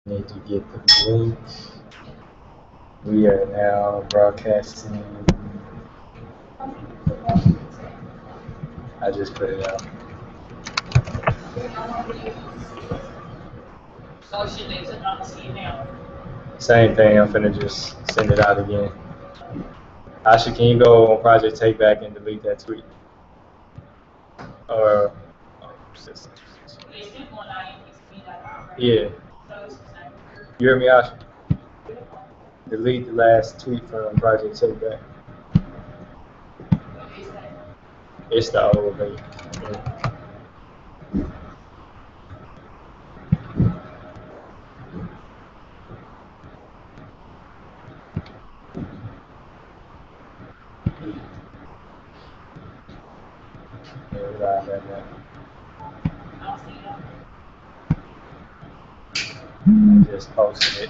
Need to get the link. We are now broadcasting. I just put it out. So should they just not see now? Same thing. I'm finna just send it out again. Asha, can you go on Project Take Back and delete that tweet? Or yeah. You hear me, Asha? Delete the last tweet from Project Take Back. It's the old link. I just posted it.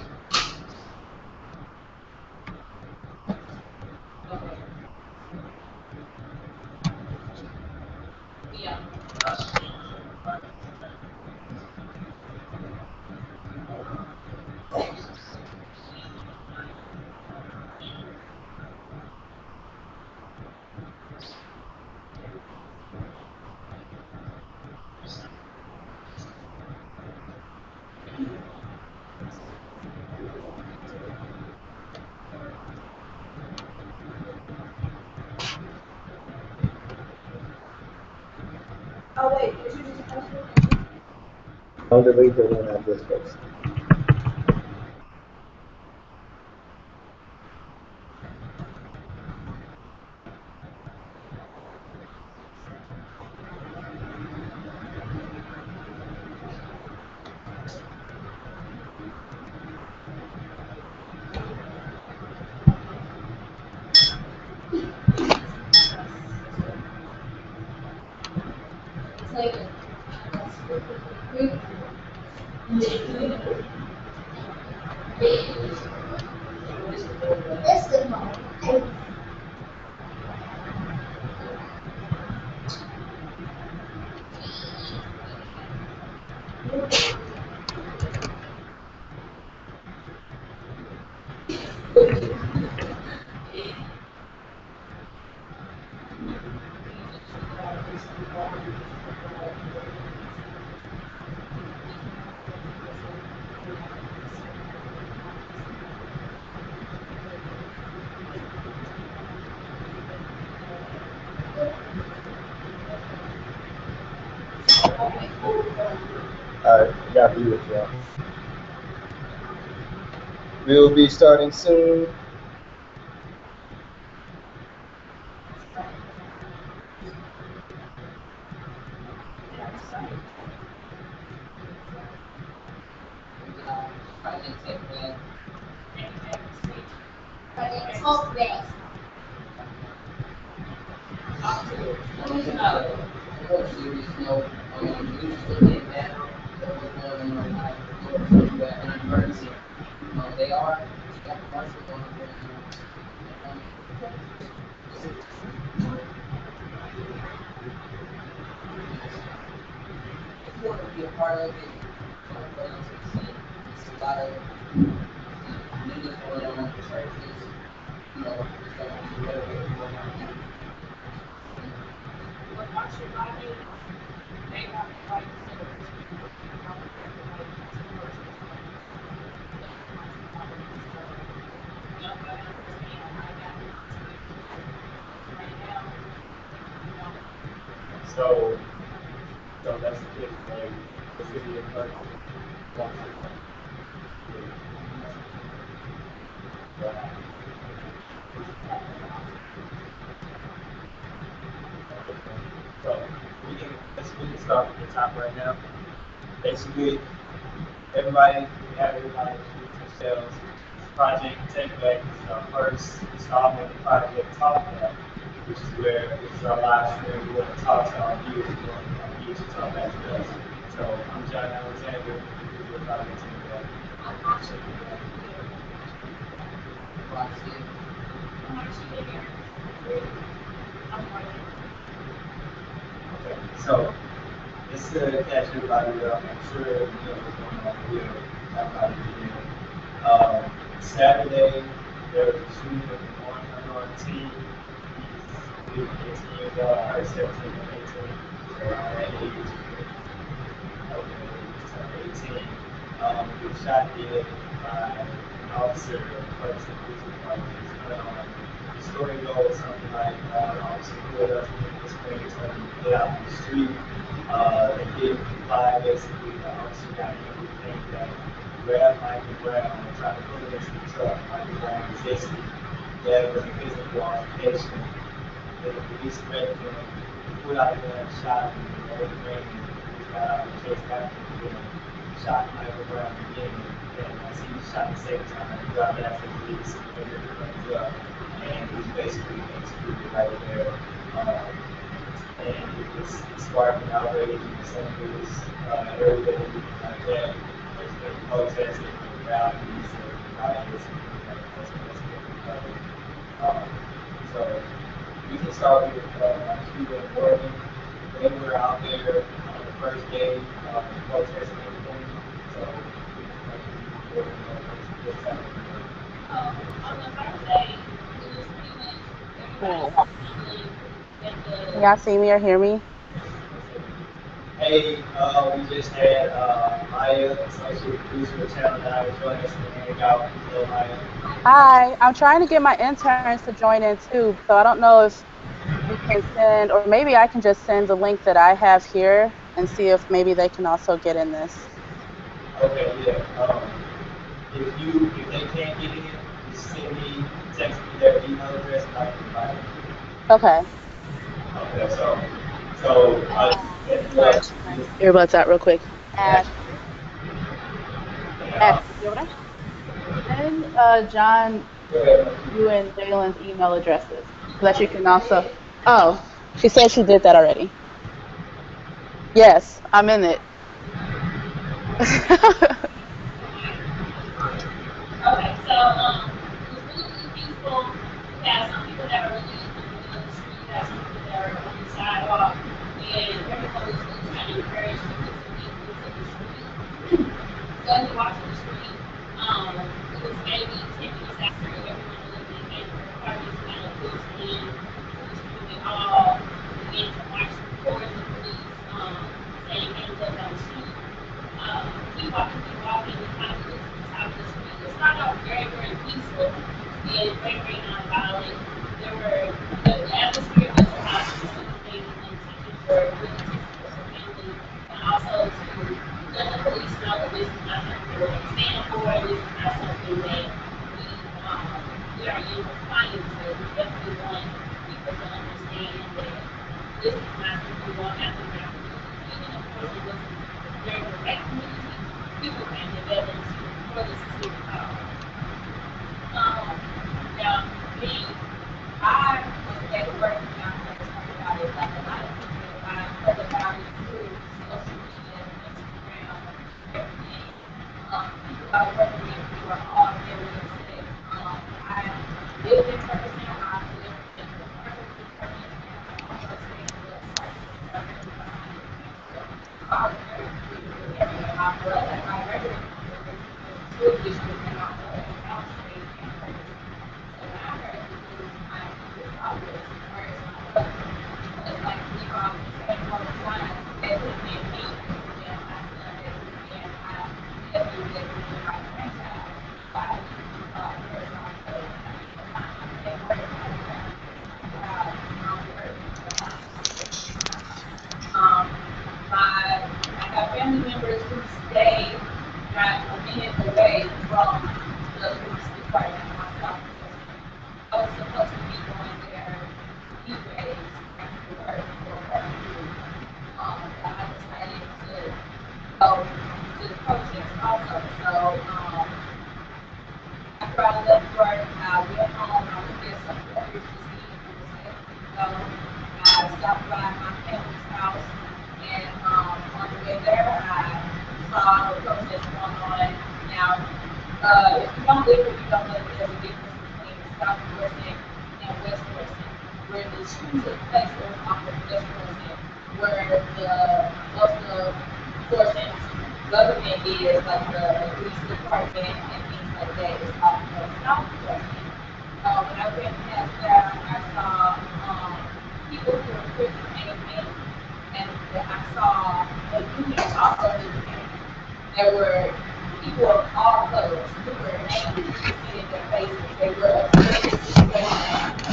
Oh wait, did you just post it? Don't delete the one I just posted. It's the phone. Alright, you got viewers, y'all. We'll be starting soon. Talk back. They are. If you want to be a part of it, it's a lot of news going on, churches, you know, So that's the thing, like the city of Ferguson wants So we can start from the top right now. Basically, everybody, we have everybody introduce themselves. Project Take Back is our first installment of Project Talk Back, which is where it's our live stream. We want to talk to our viewers. We want our viewers to talk back to us. So I'm John Alexander. We're Project Take Back. Okay, so just to catch everybody up, I'm sure you know what's going on here. Everybody Saturday, there was a shooting with one unarmed teen. He's 18 years old, I heard 17 or 18, so around that age. Okay, he's turned 18. He was shot dead by an officer of Ferguson Police Department. The story goes something like officer pulled up in this way, told him to get out on the street. They didn't comply. Basically, the officer got angry, came back, grabbed Michael Brown, and tried to put him into the truck. Michael Brown resisted. There was a physical altercation. Then the police arrested him, pulled out the gun, shot him, and over the ring. The police got out and chased after him, shot Michael Brown again. And as he was shot the second time, he got back to the police and picked the guns up. And he was basically executed right there. And it sparked an outrage in the St. Louis area and everything like that. There's been protests, there's been rallies, riots, and things like that. That's been covered. So we can start with Cuba and Oregon. They were out there on the first day protesting everything. So we can let you what's happening. On the first day, it was pretty much everybody Cool. assembling at Can y'all see me or hear me? Hey, we just had Maya, associate producer of Channel 9, join us in the hangout. Hello, Maya. Hi, I'm trying to get my interns to join in too. So I don't know if we can send, or maybe I can just send the link that I have here and see if maybe they can also get in this. Okay, yeah. If they can't get in, just send me, text me their email address and I can invite them. Okay. Okay, so Sorry, earbuds out real quick. yeah. Send John, you and Jalen's email addresses so that you can also. Oh, she said she did that already. Yes, I'm in it. Okay, so it was really, really peaceful. We had some people that were really in the middle of the street, we had some people that were on the sidewalk, and everyone was really trying to encourage people to get into the street. So as we walked to the street, it was maybe 10 minutes after everyone a little bit later, parties kind of pushed in to the street. We all began to march towards the police, saying hands up, don't shoot. Keep walking, we kind of get to the top of the street. It started off very, very peaceful and very, very nonviolent. The atmosphere was hostile and things and teachers were really teaching for family and also to let the police know that this is not something we're going to stand for, this is not something that we are in compliance with. We definitely want people to understand that this is not something we want happening in our community. And of course, it wasn't very direct community. People came to veterans for this specific cause. Now, me, I was at work when I first heard about it. Like a lot of people, I heard about it through social media, Instagram, everything. People I work with were all very upset. I lived in Ferguson. I lived in the Ferguson department, and I also stayed in the Ferguson department behind the people. I was very familiar with every of my blood. Like my regular school district and my blood and house stayed in Ferguson. So when I heard the news, I immediately thought was where's my brother? Because like we all came from the signs that would have been me and my son that would have been my nephew that would have been my grandchild. So I immediately thought where's my brother? I mean, the time I said where's my brother? Wow, where's my brother? I have family members who stay not a minute away from the police department myself. I was supposed to be going there anyways after work for work. But I decided to go to the protest also. So after I left work, I went home. I looked at some records to see if it was safe to go. I stopped by my family's house, and on the way there, I saw the protest going on. Now, if you don't live here, you don't know that there's a difference between South Florissant and West Florissant. Where the shooting took place was off of West Florissant, where most of Florissant's government is, like the police department and things like that, is off of South Jersey. When I went past there, I saw people who were Christian and I saw a union also living. There were people of all colors who were angry. You could see it in their faces. They were upset with the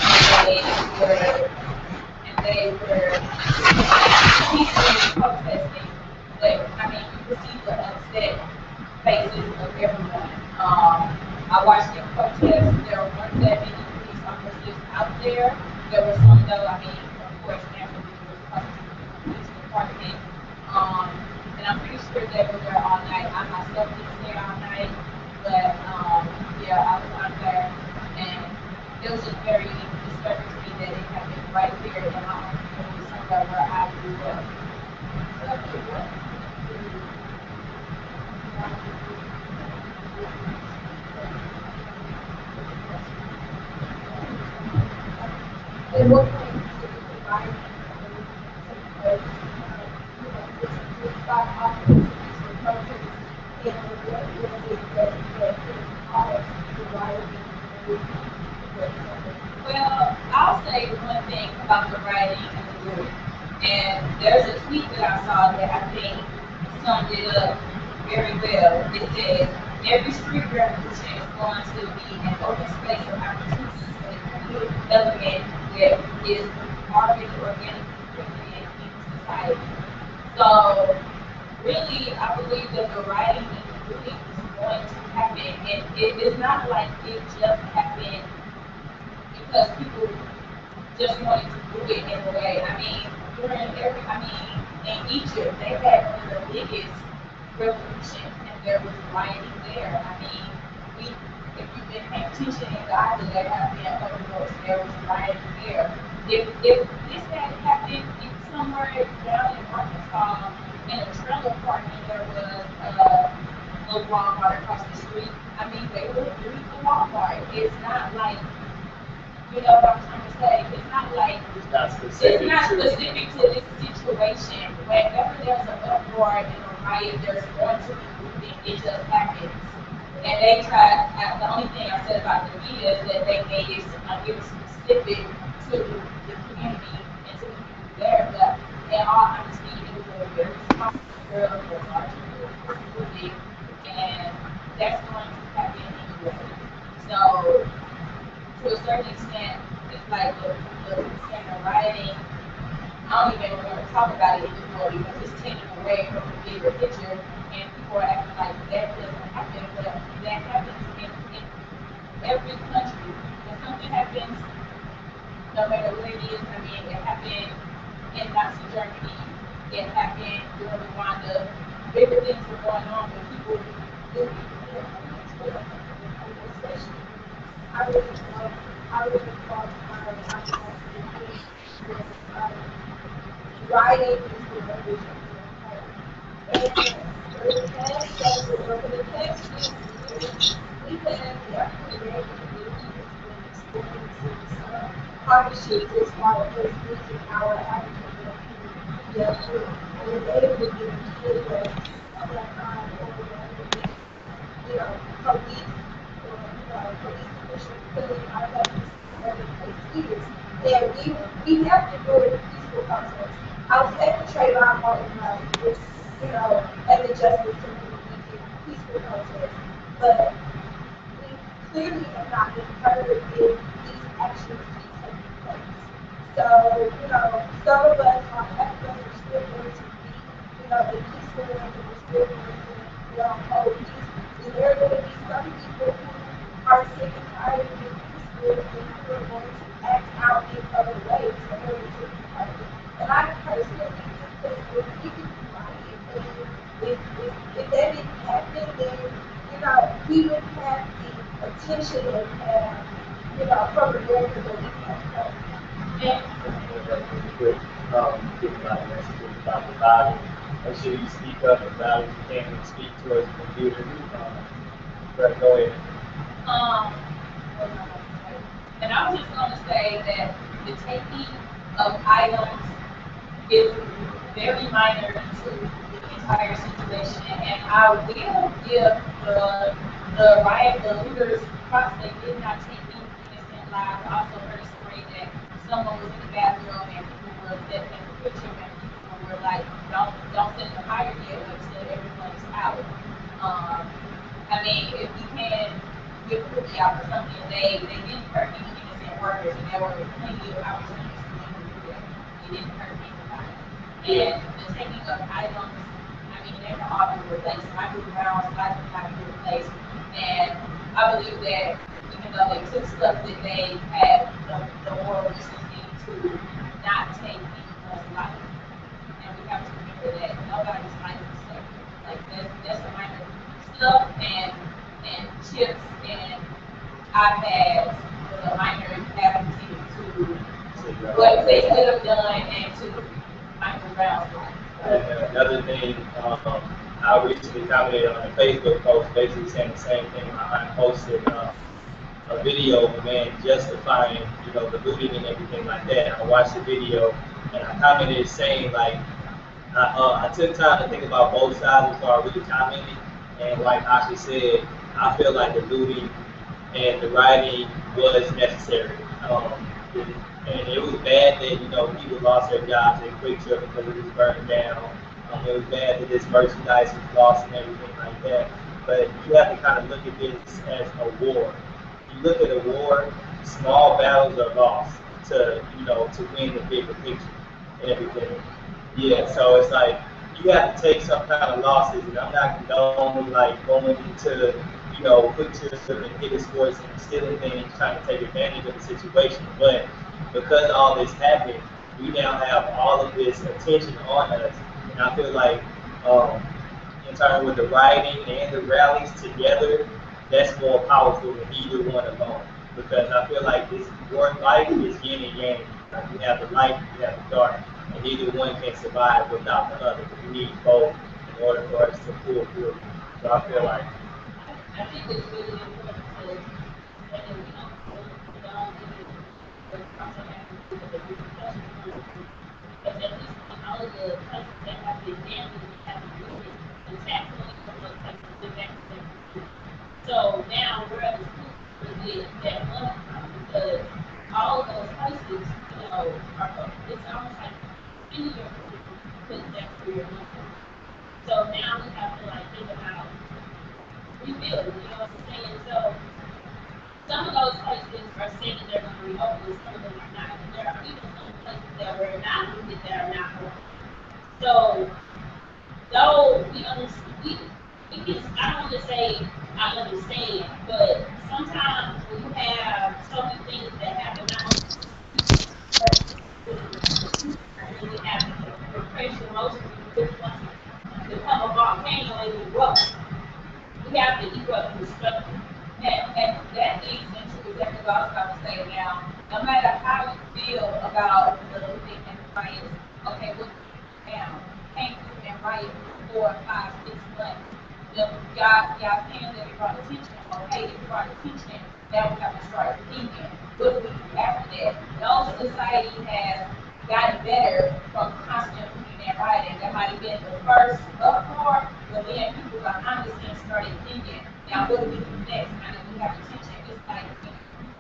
situation. They were peacefully protesting. But I mean, you could see the upset faces of everyone. I watched them protest. There weren't that many police officers out there. There were some though. I mean, of course, naturally there was talking to the police department. Um, and I'm pretty sure they were there all night. I myself didn't stay all night, but yeah, I was out there, and it was just very disturbing to me that it happened right here in my own community, somewhere where I grew up. And what point did you provide because it's by operating for purpose and what was it that caused the rioting? Well, I'll say one thing about the writing and the group. And there's a tweet that I saw that I think summed it up very well. It says, every street revolution is going to be an open space of opportunities for the creative element that is already organically present in society. So, really, I believe that the writing and the group is going to happen. And it is not like it just happened because people just wanted to do it in a way. I mean, in Egypt, they had one of the biggest revolutions and there was rioting there. I mean, if you've been paying attention in Gaza, there have been overloads, there was rioting there. If this had happened somewhere down in Arkansas in a trailer park and there was a Walmart across the street, I mean, they would agree to Walmart. It's not like, you know what I'm trying to say? It's not like It's not specific to this situation. Whenever there's an uproar and a riot, there's going to be movement. It just happens. And they tried. The only thing I said about the media is that they made it specific to the community and to the people there. But in all honesty, it was a very small girl of a larger community, and that's going to happen anyway. So to a certain extent, it's like the rioting, I don't even want to talk about it anymore because it's taken away from the bigger picture and people are acting like that doesn't happen, but that happens in every country. When something happens, no matter what it is, I mean, it happened in Nazi Germany, it happened during Rwanda, bigger things were going on, but people do it. Especially, I really thought writing is the language of the home. And the past doesn't work. The past is we have created partnerships as far as using our African together and able to get together you know, police or police officials filling our levels every place is. And we have to do it in peaceful process. I was at the Trayvon Martin rally, which, at the Justice Center, peaceful process. But we clearly have not been heard if these actions keep taking place. So, some of us, half of us are still going to be, the peaceful ones, and we're still going to, hold peace. And there are going to be some people who are sick and tired of being peaceful and who are going to act out in other ways in order to be heard. And I personally think that if we can find it, and if that didn't happen, then, we would have the attention that we have, from America that we have. Yeah. Really quick, giving my messages about the Bible. Make sure you speak up about it. You can't speak towards the computer. Right, go ahead. And I was just going to say that the taking of items is very minor to the entire situation, and I will give the the riot, the looters, props, they did not take any innocent lives. I also heard a story that someone was in the bathroom and people were that in the picture and people were like, don't send the fire yet until everyone's out. Um, I mean, if we can get quickly out for something, they didn't hurt any innocent workers, and there were plenty of opportunities for them to do that. They didn't hurt anybody. And the taking of items, I mean, they can all be replaced. Michael Brown's life cannot be replaced. And I believe that even though they took stuff that they had the moral decency to not take anyone's life. And we have to remember that nobody's life is sacred. Like that's a minor stuff and chips and iPads was a minor additive to what they could have done and to Michael Brown's life. And another thing, I recently commented on a Facebook post basically saying the same thing. I posted a video of a man justifying, the looting and everything like that. I watched the video and I commented saying like, I took time to think about both sides before I really commented. And like Asha said, I feel like the looting and the rioting was necessary. And it was bad that, people lost their jobs in Quick Trip because it was burned down. It was bad that this merchandise was lost and everything like that. But you have to kind of look at this as a war. You look at a war, small battles are lost to win the bigger picture and everything. Yeah, so it's like you have to take some kind of losses, and I'm not condoning like going into Quick Trip and hitting sports and stealing things, trying to take advantage of the situation. But because all this happened, we now have all of this attention on us, and I feel like in terms with the rioting and the rallies together, that's more powerful than either one alone. Because I feel like this work life is yin and yang. Like you have the light, you have the dark, and neither one can survive without the other. We need both in order for us to pull through. So I feel like I think it's really important to, and then we don't get it, but also have to do the repercussions because at least in all of the places that have been damaged and have been looted, the tax money from those places been back to them. So now where the school to get that money from because all of those places, are it's almost like any of them put that for your money. So now we have to like think about rebuild, you know what I'm saying? So some of those places are saying they're going to reopen, some of them are not. And there are even some places that were not looted that are not open. So though we understand, we can, I don't want to say I understand, but sometimes when you have so many things that happen, not only we have the crazy emotions, which once become a volcano and erupt. We have to erupt in structure. And that leads into exactly what I was about to say now. No matter how you feel about the looting and the riots, okay, what now? Can't do and riot for 4, 5, 6 months. Y'all saying that it brought attention. Okay, it brought attention. Now we have to start thinking. What do we do after that? No society has gotten better from constant looting and rioting. That might have been the first uproar, but then people behind the scenes started thinking, now what do we do next? I mean, we have attention. It's like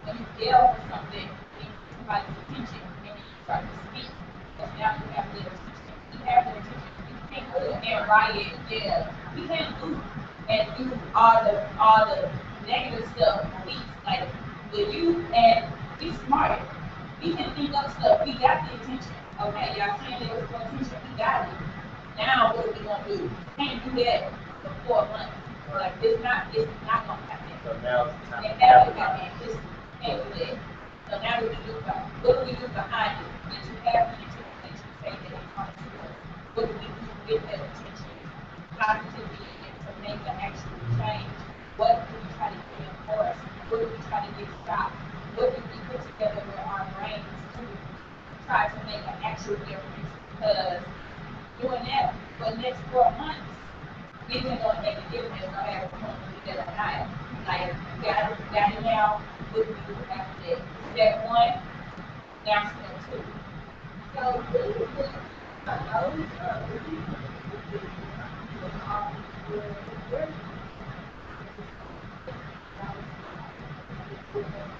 when you yell for something, you need somebody's attention, and then you start to speak. Because now you have their attention. We have their attention. We can't loot and riot. Yeah, we can't loot and do all the negative stuff. Like the youth and be smart. We can think up stuff. We got the attention. Okay, y'all saying there was no attention. We got it. Now what are we gonna do? Can't do that for 4 months. Like it's not gonna happen. so now it's time It to never capitalize. happened. Just can't do that. So now what do we do behind it? Did you have the attention that you say that it's on to us? What do we do with that attention? Positively and to make an actual change. What do we try to reinforce? What do we try to get stopped? What do we put together with our brains to try to make an actual difference? Because doing that for the next 4 months isn't going to make a difference no matter if we're going to do that or not. Like, you got it now, what do we do after that? Step 1, now step 2. So really,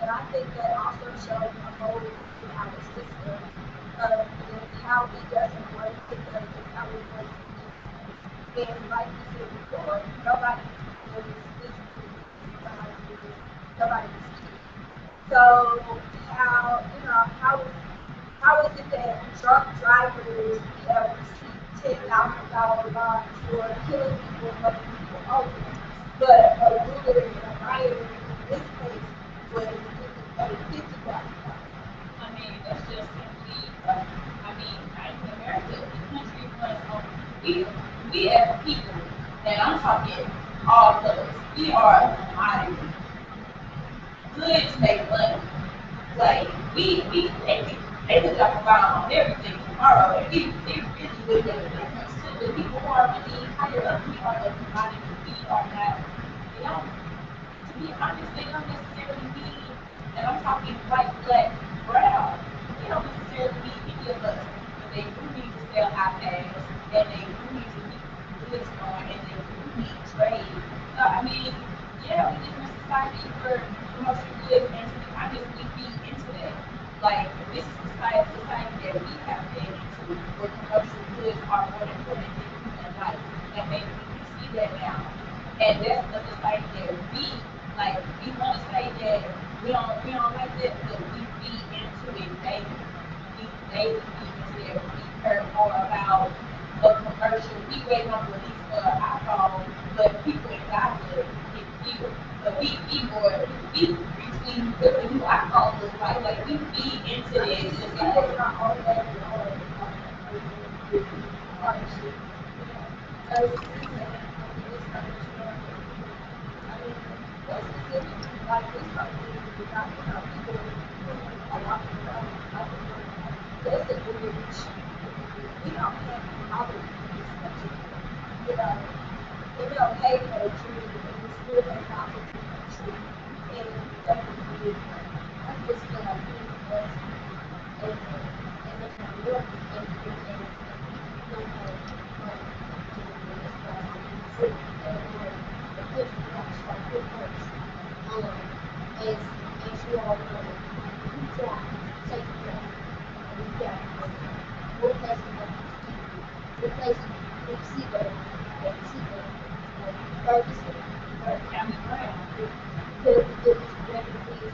And I think that also shows a whole in our system of how it doesn't work together with how it works together. And like you said before, nobody is physically, nobody is cheap. So how is it that drunk drivers have received $10,000 bonds for killing people and making people over, but a ruler and a rioter in this case was getting paid $50,000? I mean, that's just simply, I mean, in America, the country runs on, we as people, and I'm talking all of us, we are a commodity. Goods make money. Like, they could drop a bomb on everything tomorrow, and we really would make a difference to the people who are being higher up. We are the commodity. We are not, they don't, to be honest, they don't necessarily need, and I'm talking white, black, brown. They don't necessarily need any of us, but they do need to sell iPads, and they do need to keep goods going, and they do need trade. So, I mean, yeah, we live in a society where commercial goods, and to be honest, we feed into that. Like, this is society that we have been into, where commercial goods are more important than human life. And maybe we see that now. And that's the society that we like. We want to say that we don't like that, but we feed into it daily. We daily feed into that. We care more about a commercial. We wait on release for an iPhone, but people in Gaza get killed. But we more we between what the new iPhone looks like we feed into this. It's not always partnership. So it's I mean, that's specific. Like this company, we got people who are walking around. That's a good issue. We don't have all of this country. You know, it's okay for a tree, and it's still a topic to a tree. And definitely, I just feel like we as a community and don't have as you all know, we got take care. We got replacing replacing receiver Ferguson or County Brown. the refugees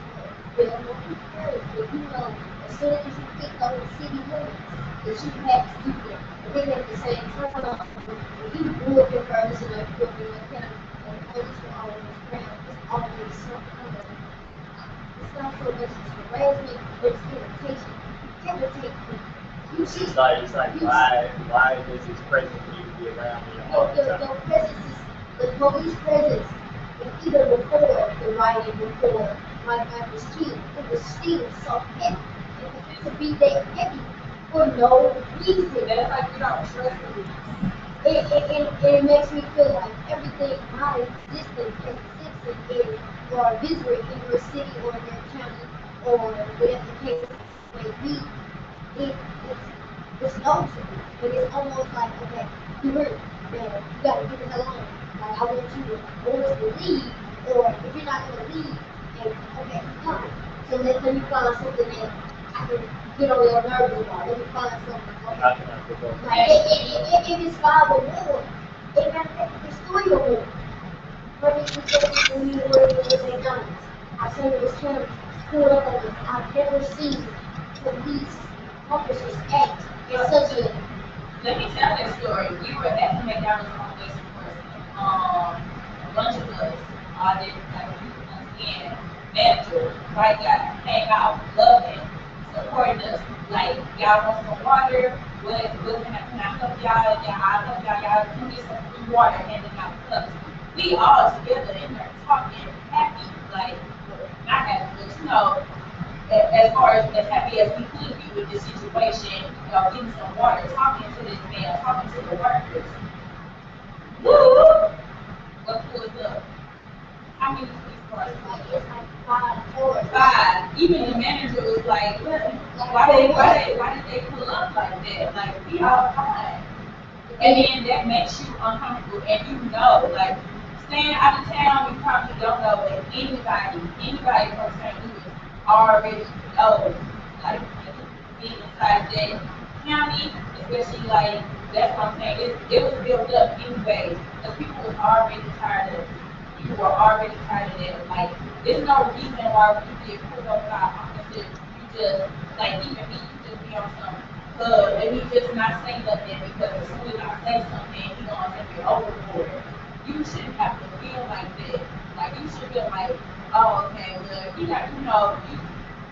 well more prepared. But you know, as soon as you get those city limits, that you have to do that. And then at the same time, if you grew up in Ferguson or you grew up in your county, and police were always around, it's always something. It's not so much as harassment, but it's irritation. Irritate people. It's like why does this presence need to be around me all the time? The presence is the police presence. And even before the rioting, before my was killed, it was still so heavy. And to be that heavy for no reason. That's like you don't trust me. It makes me feel like everything my existence as a citizen or a visitor in your city or in your county or whatever the case may be, it's noticeable. And it's almost like, okay, you hurt, man, you gotta get the hell on. Like, I want us to leave, or if you're not gonna leave, then okay, come. So let me find something that I can get on your nerves about. Let me find something. Okay. Like, if it's 5 or more, it matters if it's 3 or more. But if it's just when you were in McDonald's, I said it was kind of pulled up on this. I've never seen police officers act in such a. Let me tell that story. We were at the McDonald's on this a bunch of us, all different type of people again, manager, white guy, came out, loving, supporting us. Like, y'all want some water? What can I help y'all? I'll help y'all can get some free water handing out cups. We all together in there talking, happy, like not happy, but you know, as far as happy as we could be with this situation, getting some water, talking to this man, talking to the workers. Woo! What pulled up? How many police cars? It's like 5 or 5. Even the manager was like, why did they pull up like that? Like, we all fine. And then that makes you uncomfortable, and you know, like, staying out of town, you probably don't know that anybody from St. Louis already know, like, being inside that county, especially like, that's what I'm saying, it was built up anyways, because people was already tired of, people were already tired of that. Like, there's no reason why we get pulled up by officers, you just, like, even me, you just be on some hood, and you just not say nothing, because as soon as I say something, he gonna take it overboard. You shouldn't have to feel like that. Like, you should feel like, oh, okay, well, you got, you,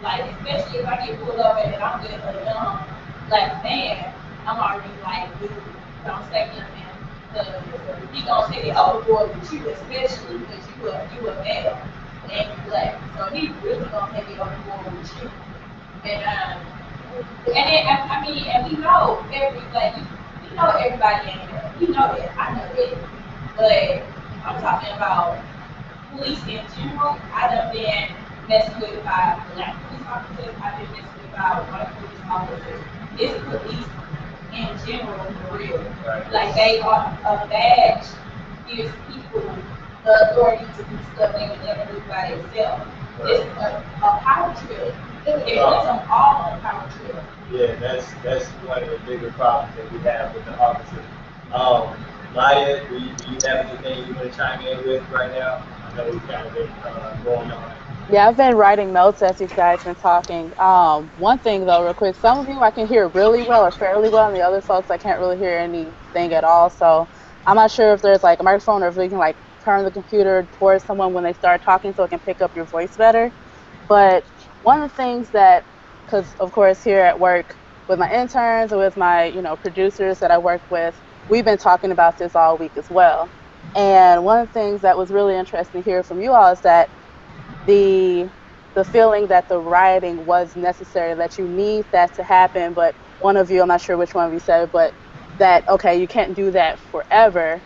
like, especially if I get pulled up and I'm with a young black man, I'm already like, dude, don't say nothing. Because he gonna take it overboard with you, especially because you a male and you black. So he really gonna take it overboard with you. And then, I mean, and we know we know everybody in here. We know that. I know that. But I'm talking about police in general. I done been messed with by black police officers. I've been messed with by white police officers. It's police in general for real. Right. Like, they are a badge gives people the authority to do stuff they would never do by themselves. It's a power trip. It puts them all on a power trip. Yeah, that's one of the bigger problems that we have with the officers. Maya, do you have anything you want to chime in with right now? I know we've kind of been going on. Yeah, I've been writing notes as you guys been talking. One thing though, real quick, some of you I can hear really well or fairly well, and the other folks I can't really hear anything at all. So I'm not sure if there's like a microphone or if we can like turn the computer towards someone when they start talking so it can pick up your voice better. But one of the things that, because of course here at work with my interns and with my producers that I work with, we've been talking about this all week as well. And one of the things that was really interesting to hear from you all is that the feeling that the rioting was necessary, that you need that to happen, but one of you, I'm not sure which one of you said it, but that, okay, you can't do that forever.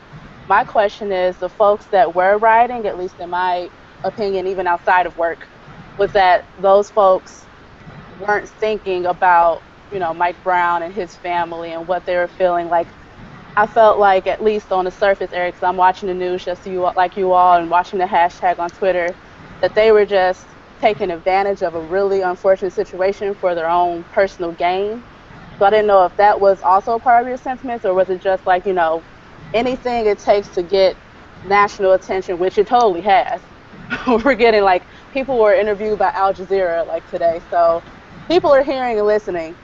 My question is, the folks that were rioting, at least in my opinion, even outside of work, was that those folks weren't thinking about, Mike Brown and his family and what they were feeling. Like, I felt like, at least on the surface, Eric, because I'm watching the news just so like you all and watching the hashtag on Twitter, that they were just taking advantage of a really unfortunate situation for their own personal gain. So I didn't know if that was also part of your sentiments, or was it just like, anything it takes to get national attention, which it totally has. We're getting, like, people were interviewed by Al Jazeera like today, so people are hearing and listening.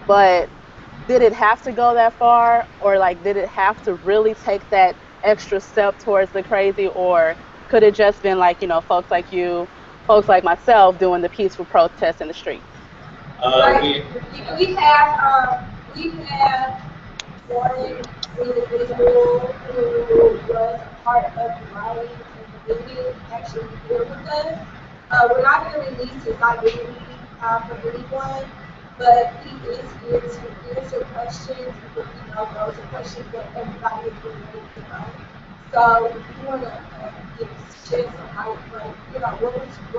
But did it have to go that far, or like did it have to really take that extra step towards the crazy, or could it just been like, folks like you, folks like myself doing the peaceful protest in the streets? We have one individual who was a part of the rioting individual actually here with us. We're not going to release his identity for anyone, but he is here to answer questions. Those are questions that everybody is going to know. So if you want to shed some light, what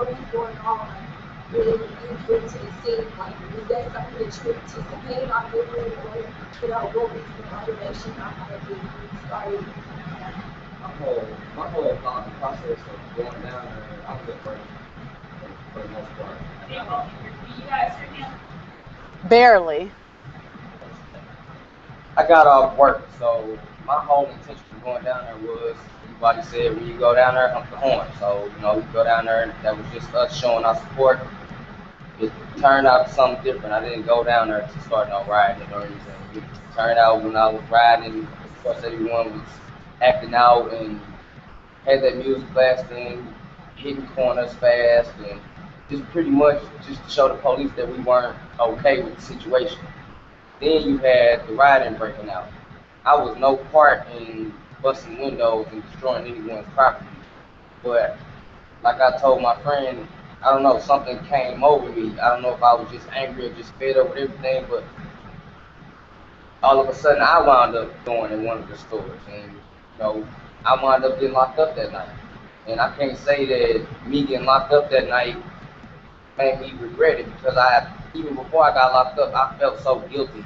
was going on when you came to the scene? Like, was that something that you anticipated on doing, or what was the motivation behind it when you started? My whole thought process of going down there, I was at first for the most part. You guys hear him? Barely. I got off work, so my whole intention of going down there was, everybody said, when you go down there, hump the horn. So, we go down there, and that was just us showing our support. It turned out something different. I didn't go down there to start no rioting or anything. It turned out when I was riding, of course, everyone was acting out and had that music blasting, hitting corners fast, and just pretty much just to show the police that we weren't okay with the situation. Then you had the rioting breaking out. I was no part in busting windows and destroying anyone's property, but like I told my friend, I don't know, something came over me. I don't know if I was just angry or just fed up with everything, but all of a sudden I wound up going in one of the stores, and I wound up getting locked up that night. And I can't say that me getting locked up that night made me regret it, because even before I got locked up, I felt so guilty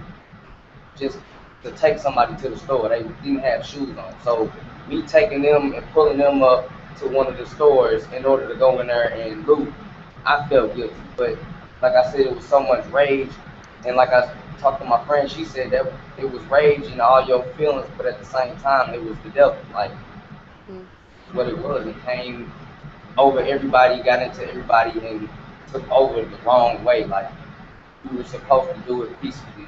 just to take somebody to the store. They didn't have shoes on. So me taking them and pulling them up to one of the stores in order to go in there and loot I felt guilty, but like I said, it was so much rage, and like I talked to my friend, she said that it was rage and all your feelings, but at the same time, it was the devil. Like Mm. what it was, it came over everybody, got into everybody, and took over the wrong way. Like we were supposed to do it peacefully.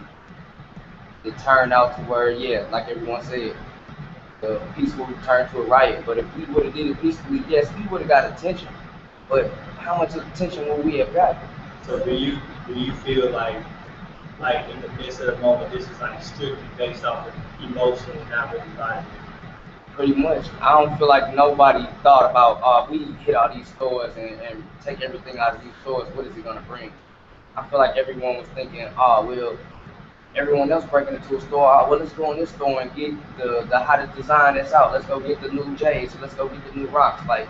It turned out to where, yeah, like everyone said, the peaceful turned to a riot. But if we would have did it peacefully, yes, we would have got attention. But how much attention would we have gotten? So do you feel like in the midst of the moment, this is like strictly based off of emotion and not really logic? Pretty much. I don't feel like nobody thought about, we hit all these stores and take everything out of these stores. What is it gonna bring? I feel like everyone was thinking, oh, well, everyone else breaking into a store. Oh, well, let's go in this store and get the hottest design that's out. Let's go get the new J's. Let's go get the new rocks. Like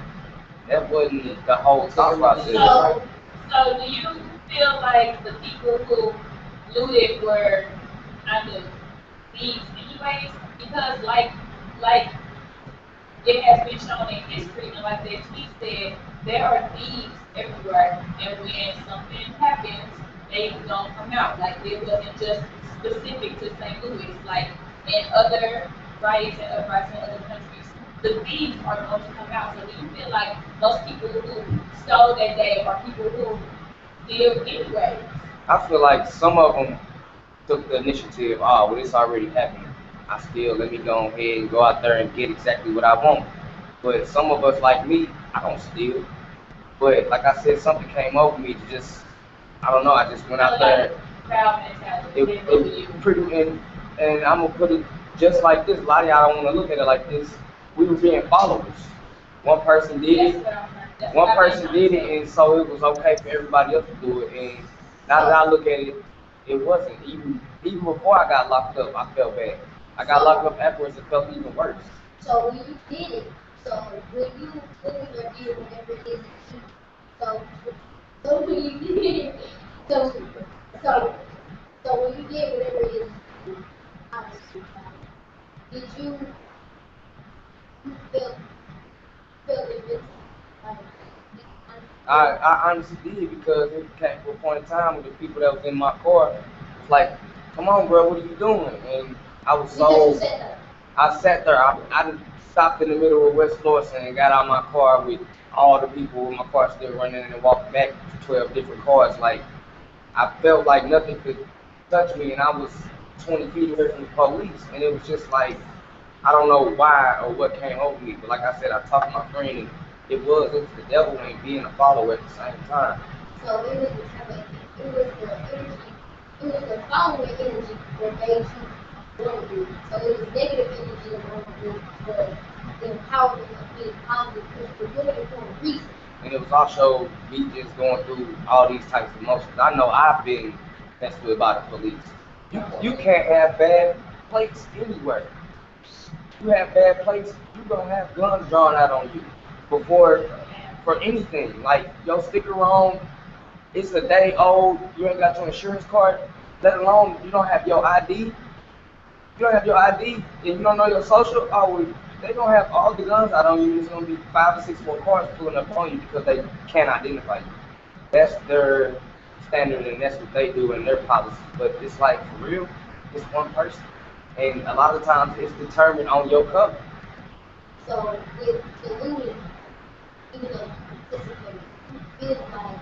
that wasn't the whole thought process. So do you feel like the people who looted were kind of thieves anyways? Because like it has been shown in history, and like that tweet said, there are thieves everywhere, and when something happens, they don't come out. Like it wasn't just specific to St. Louis. Like in other riots and uprisings in other countries, the thieves are going to come out. So do you feel like those people who stole that day are people who did anyway? I feel like some of them took the initiative. Oh, well, it's already happening. I still let me go ahead and go out there and get exactly what I want. But some of us, like me, I don't steal. But like I said, something came over me to just, I don't know. I just went out there. Crowd mentality. It pretty and I'm gonna put it just like this. A lot of y'all don't want to look at it like this. We were being followers. One person did it. One person did it, and so it was okay for everybody else to do it. And now that I look at it, it wasn't. Even before I got locked up, I felt bad. I got locked up afterwards, it felt even worse. So when you did it, so when you did whatever it is, so so when you did it, so so so when you did whatever it is, did you feel it like I honestly did because it came to a point in time with the people that was in my car. It's like, come on, bro, what are you doing? And I was because you so. said that? I sat there. I stopped in the middle of West Florissant and got out my car with all the people with my car still running and walked back to 12 different cars. Like I felt like nothing could touch me, and I was 20 feet away from the police, and it was just like I don't know why or what came over me, but like I said, I talked to my friend, and it was the devil and being a follower at the same time. So it was the type of, it was the energy, it was the following energy that made you want to do. So it was negative energy that wanted to do, but the empowerment of being positive because you're doing it for a reason. And it was also me just going through all these types of emotions. I know I've been messed with by the police. You can't have bad plates anywhere. You have bad plates, you're gonna have guns drawn out on you before for anything. Like your sticker wrong, it's a day old, you ain't got your insurance card, let alone you don't have your ID. You don't have your ID and you don't know your social, oh well, they gonna have all the guns out on you. There's gonna be 5 or 6 more cars pulling up on you because they can't identify you. That's their standard and that's what they do in their policy. But it's like for real, it's one person. And a lot of times it's determined on your cover. So with the looting, even though you participated, you feel like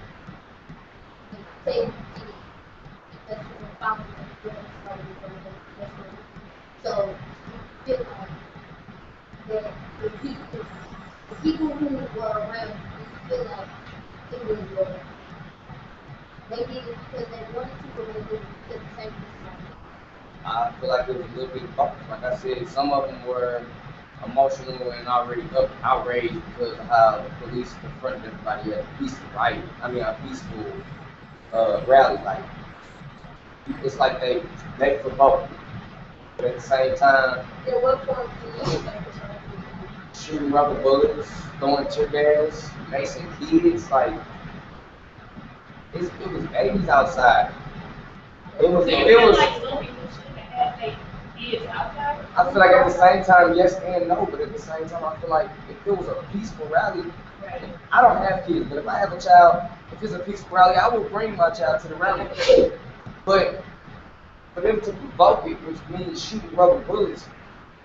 the same thing because you were following the girls started from the so you feel like that the people who were around you feel like it was they did it because they wanted to or they did it because the same thing. I feel like it was a little bit of both. Like I said, some of them were emotional and already outraged because of how the police confronted everybody at a peaceful riot. I mean, a peaceful rally. Like it's like they for both, but at the same time, At what point do you think shooting rubber bullets, throwing tear gas, macing kids. Like it was babies outside. It was. Do you It feel was. like some people shouldn't have their kids outside? I feel like at the same time, yes and no, but at the same time, I feel like if it was a peaceful rally, Right. I don't have kids, but if I have a child, if it's a peaceful rally, I will bring my child to the rally. But for them to provoke it, which means shooting rubber bullets,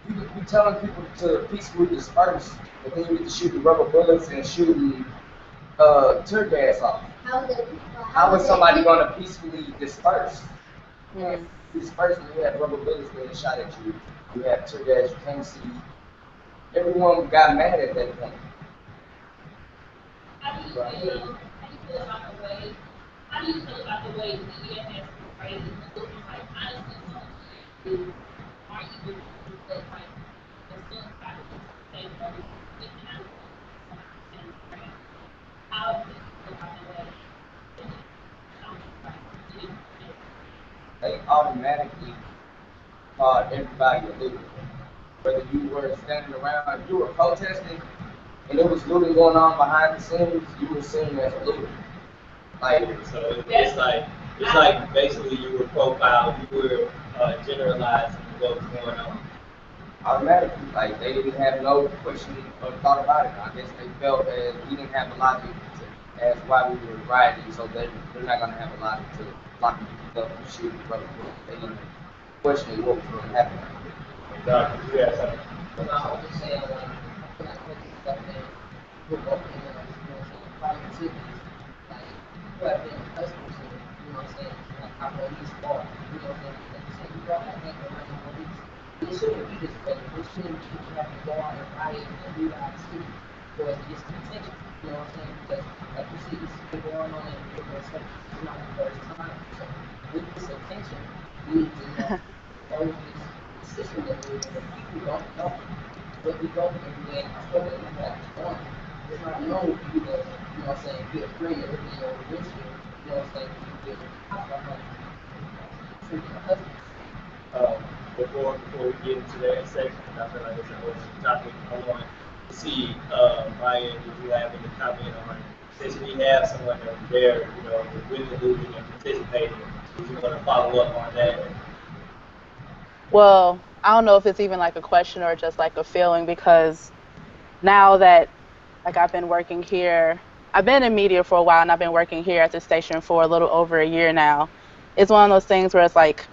you could be telling people to peacefully disperse, but then you get to shooting rubber bullets and shooting tear gas off. How is somebody going to peacefully disperse? You can't disperse when you have rubber bullets being shot at you. You have tear gas, you can't see. Everyone got mad at that point. How do you feel? How do you feel about the way? How do you feel about the way the media has portrayed it? Looking like honestly, some people aren't even but like the suicide they know getting out of how do you feel about the way? They automatically called everybody a looter. Whether you were standing around, if you were protesting, and there was looting going on behind the scenes, you were seen as a looter. Like, so it's like basically you were profiled, you were generalizing what was going on. automatically, like they didn't have no question or thought about it. I guess they felt as we didn't have a logic to ask why we were rioting, so they're not gonna have a logic to lock people up and shoot brother. They didn't question what was going to happen. You had something. No, I was just saying, like, I feel like putting stuff in, put up in, private activities, like, people have been accustomed to, you know what I'm saying, like, how police are, you know what I'm saying, like you said, you don't have that around the police. It shouldn't be this way. It shouldn't be people having to go out and riot and do out the city for it to get some attention, you know what I'm saying, because, like you see, this has been going on in different states. It's not the first time, so with this attention, we need to, throw this system that we're in, people don't know what we go through, and I feel like we have fun. It's not known for you to, you know what I'm saying, get free of everything over windshield, you know what I'm saying, you get alcohol, freaking husband. Before we get into that section, I feel like it's an open topic. I want to see, Ryan, if you have any comment on it. Since we have someone that was there, with the movement and participating, if you want to follow up on that. Well, I don't know if it's even like a question or just like a feeling because now that like I've been working here, I've been in media for a while and I've been working here at the station for a little over a year now. It's one of those things where it's like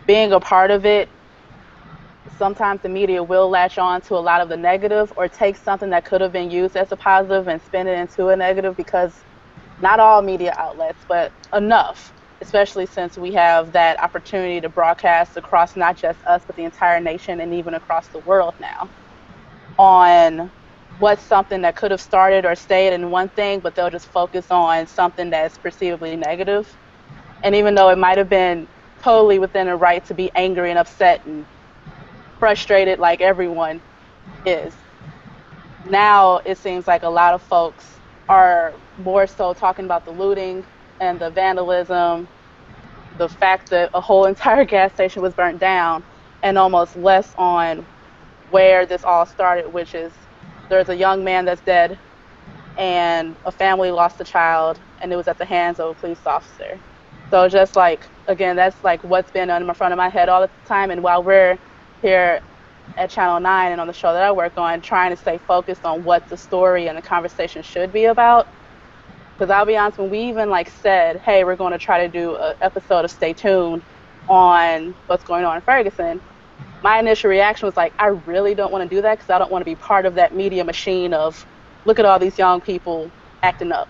being a part of it, sometimes the media will latch on to a lot of the negative or take something that could have been used as a positive and spin it into a negative because not all media outlets, but enough, especially since we have that opportunity to broadcast across not just us, but the entire nation and even across the world now on what's something that could have started or stayed in one thing, but they'll just focus on something that's perceivably negative. And even though it might have been totally within a right to be angry and upset and frustrated like everyone is, now it seems like a lot of folks are more so talking about the looting and the vandalism, the fact that a whole entire gas station was burnt down, and almost less on where this all started, which is there's a young man that's dead and a family lost a child and it was at the hands of a police officer. So just like, again, that's like what's been in the front of my head all the time. And while we're here at Channel 9 and on the show that I work on, trying to stay focused on what the story and the conversation should be about. Because I'll be honest, when we even like said, hey, we're going to try to do an episode of Stay Tuned on what's going on in Ferguson, my initial reaction was like, I really don't want to do that because I don't want to be part of that media machine of look at all these young people acting up.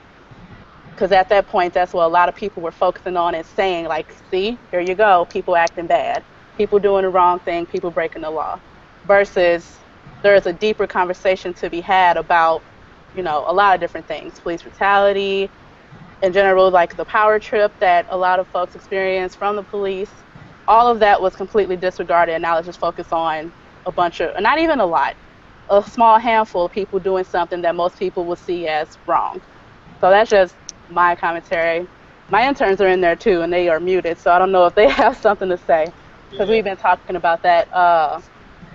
Because at that point, that's what a lot of people were focusing on and saying, like, see, here you go, people acting bad, people doing the wrong thing, people breaking the law. Versus there's a deeper conversation to be had about, a lot of different things, police brutality, in general, like the power trip that a lot of folks experience from the police. All of that was completely disregarded, and now let's just focus on a bunch of, not even a lot, a small handful of people doing something that most people will see as wrong. So that's just my commentary. My interns are in there too, and they are muted, so I don't know if they have something to say, because we've been talking about that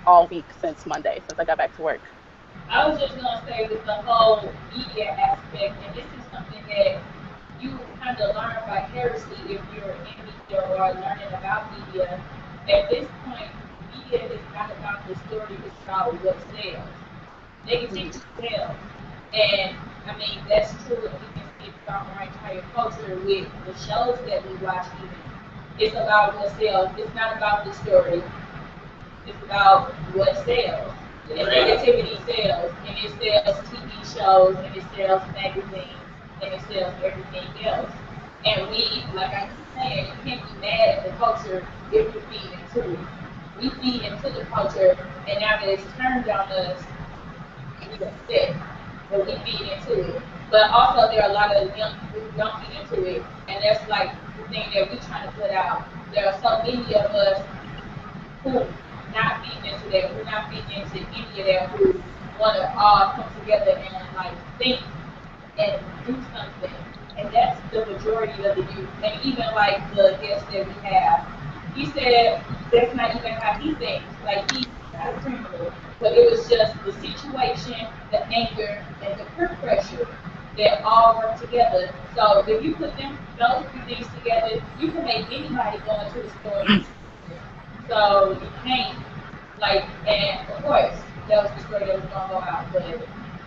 all week since Monday, since I got back to work. I was just gonna say with the whole media aspect, and this is something that you kind of learn vicariously if you're in media or learning about media. At this point, media is not about the story, it's about what sells. Negativity sells. And I mean, that's true if we can speak about Ryan with the shows that we watch even. It's about what sells. It's not about the story. It's about what sells. And negativity sells. And it sells TV shows, and it sells magazines, and it sells everything else. And we, like I keep saying, you can't be mad at the culture if you feed into it. We feed into the culture, and now that it's turned on us, we upset. But we feed into it. But also, there are a lot of young people who don't feed into it, and that's like the thing that we're trying to put out. There are so many of us who not feeding into that, who not feeding into any of that, who want to all come together and like think and do something. And that's the majority of the youth. And even like the guest that we have, he said that's not even how he thinks. Like he's not a criminal, but it was just the situation, the anger, and the peer pressure that all work together. So if you put those three things together, you can make anybody go into the store. So you can't, like, and of course, that was the story that was going to go out, but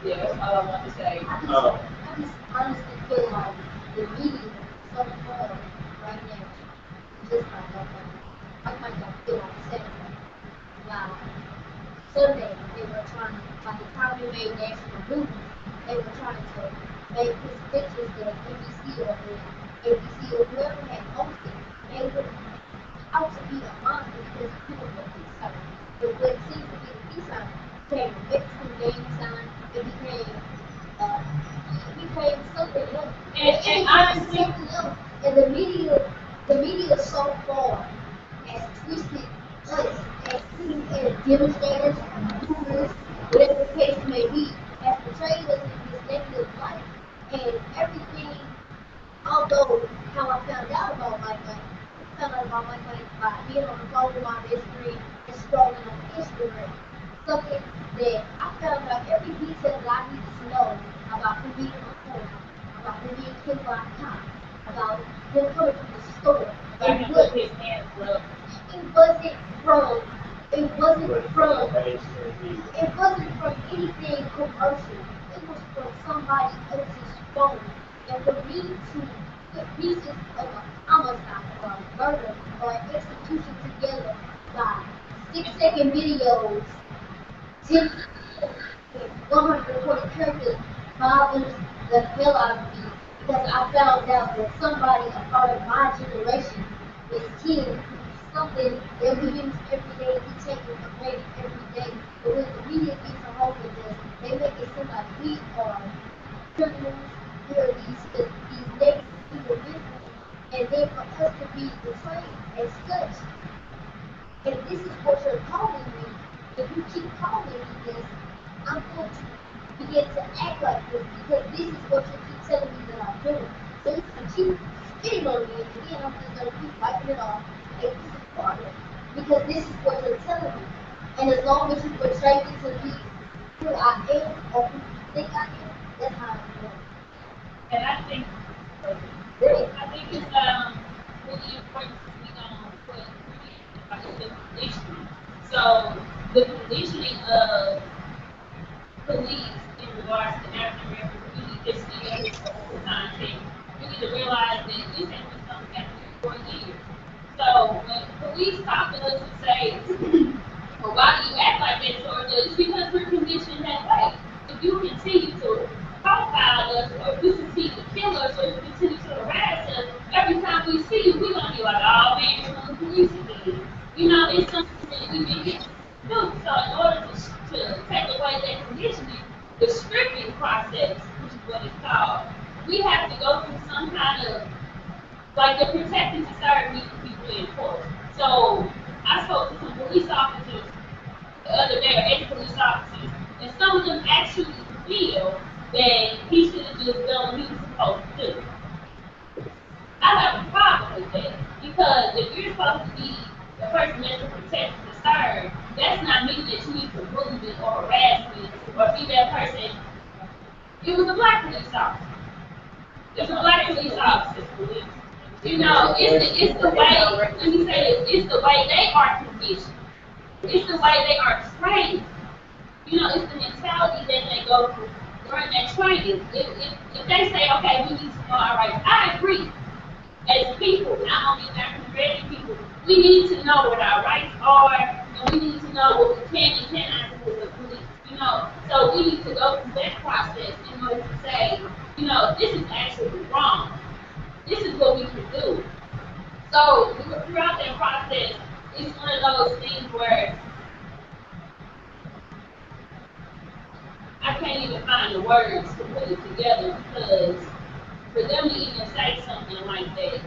yeah, that's all I want to say. I just honestly feel like the media is so full right now. Just like, okay, I might not feel like Saturday. Like, Sunday, they were trying to, by the time we made national news, they were trying to make his pictures that NBC or whoever had posted, they were out to be a monster because he was a peace sign. But what seemed to be the peace sign became a Mexican gang sign. Uh, it became something else. And honestly, something else. And the media so far has twisted us as sitting as demonstrators, movers, whatever the case may be, has portrayed us in this negative light. And everything, although how I found out about my life, by being on the phone with my best friend and scrolling on Instagram. Something that I found out every detail that I needed to know about him being on the phone, about him being killed by a cop, about him coming from the store. let him put his hands up. It wasn't from it wasn't from it wasn't from anything commercial. It was from somebody else's phone. And for me to put pieces of a homicide or a murder or an execution together by 6-second videos, 10 140 characters bothers the hell out of me because I found out that somebody, a part of my generation, is killed. Something that we use every day, we take it for granted every day. But when the media gets a hold of us, they make it seem like we are criminals, we are these negative individuals, and then for us to be portrayed as such, if this is what you're calling me, if you keep calling me this, I'm going to begin to act like this because this is what you keep telling me that I'm doing. So you can keep spitting on me, and again, I'm just going to keep wiping it off. Hey, this is part of it. Because this is what you're telling me. And as long as you portray me to be who I am or who you think I am, that's how I'm doing. And I think it's really important to speak on what really is the conditioning. So the conditioning of police in regards to African American community is still over time. We need to realize that this has been something happening for years. So when police talk to us and say, well, why do you act like that towards us? It's because we're conditioned that way. If you continue to profile us, or if you continue to kill us, or if you continue to harass us, every time we see you, we're going to be like, oh man, you're on the police again. You know, it's something that we've been getting to do. So in order to take away that conditioning, the stripping process, which is what it's called, we have to go through some kind of, like the protecting to serve needs to be reinforced. So I spoke to some police officers the other day, or ex-police officers, and some of them actually feel that he should have just done what he was supposed to do. I have a problem with that because if you're supposed to be the person that's to protect and to serve, that's not meaning that you need to bully me or harass me or be that person. It was a black police officer. It's a black police officer. You know, it's the way, let me say this, it's the way they are conditioned. It's the way they are trained. You know, it's the mentality that they go through during that training. If they say, okay, we need to know our rights, I agree. as people, not only as African American people, we need to know what our rights are, and we need to know what we can and cannot do with the police. So we need to go through that process in order to say, this is actually wrong. This is what we can do. So throughout that process, it's one of those things where I can't even find the words to put it together because for them to even say something like that,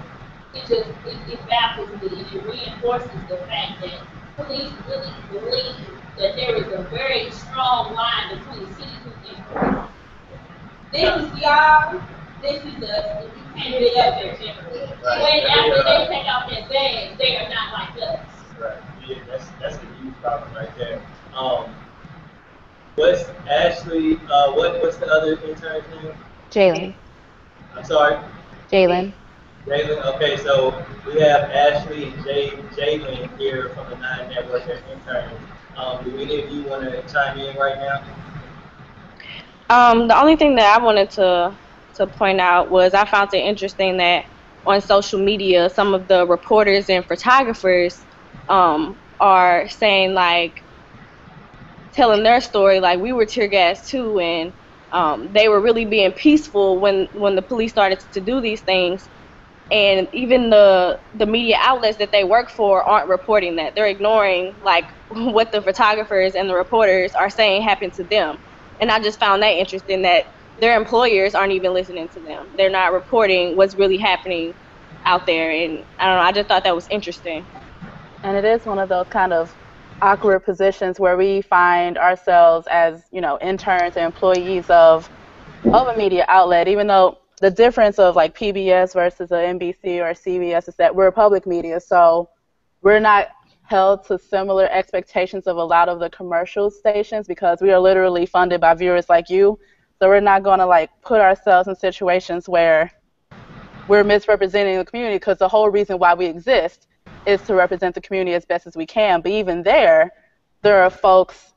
it baffles me and it reinforces the fact that police really believe that there is a very strong line between citizens and police. This is y'all, this is us, and you can't be up there generally. When after they take out their bags, they are not like us. Right. Yeah, that's a huge problem right there. What's Ashley? What's the other intern's name? Jalen. I'm sorry. Jalen. Jalen. Okay, so we have Ashley and Jalen here from the Nine Network as interns. Do any of you want to chime in right now? The only thing that I wanted to point out was I found it interesting that on social media, some of the reporters and photographers are saying like telling their story like we were tear gassed too, and they were really being peaceful when the police started to do these things. And even the media outlets that they work for aren't reporting that. They're ignoring like what the photographers and the reporters are saying happened to them. And I just found that interesting that their employers aren't even listening to them. They're not reporting what's really happening out there. And I don't know, I just thought that was interesting. And it is one of those kind of awkward positions where we find ourselves as, interns and employees of a media outlet, even though the difference of like PBS versus a NBC or CBS is that we're public media, so we're not held to similar expectations of a lot of the commercial stations because we are literally funded by viewers like you. So we're not going to like put ourselves in situations where we're misrepresenting the community because the whole reason why we exist is to represent the community as best as we can. But even there are folks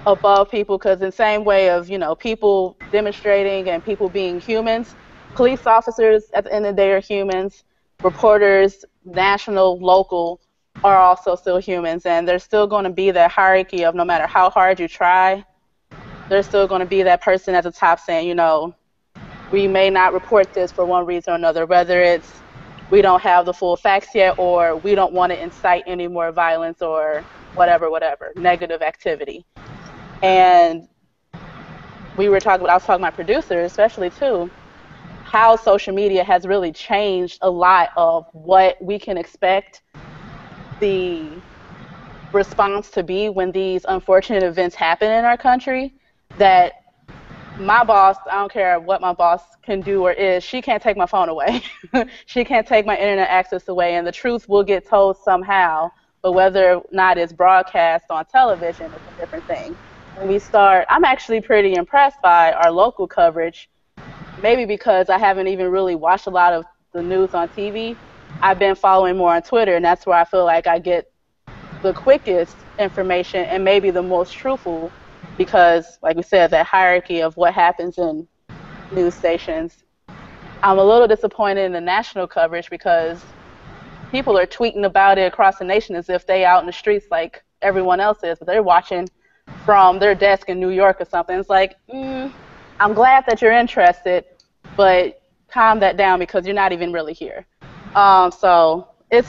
above people because in the same way of, people demonstrating and people being humans, police officers at the end of the day are humans, reporters, national, local, are also still humans, and there's still going to be that hierarchy of no matter how hard you try, there's still going to be that person at the top saying, we may not report this for one reason or another, whether it's we don't have the full facts yet or we don't want to incite any more violence or whatever, negative activity. And I was talking to my producer, especially too, how social media has really changed a lot of what we can expect the response to be when these unfortunate events happen in our country. That my boss, I don't care what my boss can do or is, she can't take my phone away. She can't take my internet access away, and the truth will get told somehow, but whether or not it's broadcast on television is a different thing. I'm actually pretty impressed by our local coverage, maybe because I haven't even really watched a lot of the news on TV. I've been following more on Twitter, and that's where I feel like I get the quickest information and maybe the most truthful because, like we said, that hierarchy of what happens in news stations. I'm a little disappointed in the national coverage because people are tweeting about it across the nation as if they out in the streets like everyone else is, but they're watching from their desk in New York or something. It's like, I'm glad that you're interested, but calm that down because you're not even really here. So it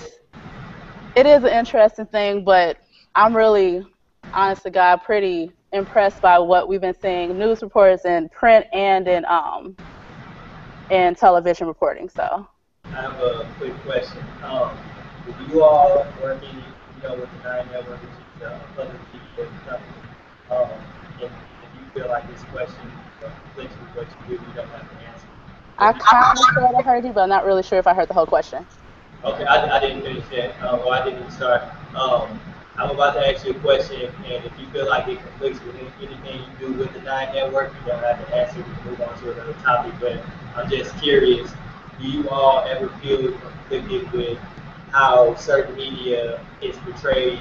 is an interesting thing, but I'm really, honest to God, pretty impressed by what we've been seeing, news reports in print and in television reporting. So I have a quick question. If you all working, with the Nine Network, which is a public media company, if you feel like this question conflicts with what you do, you don't have to answer. I kind of sort of heard you, but I'm not really sure if I heard the whole question. Okay, I didn't finish that, or I didn't start. I'm about to ask you a question, and if you feel like it conflicts with anything you do with the Nine Network, you don't have to answer. We can move on to another topic, but I'm just curious, do you all ever feel conflicted with how certain media is portrayed,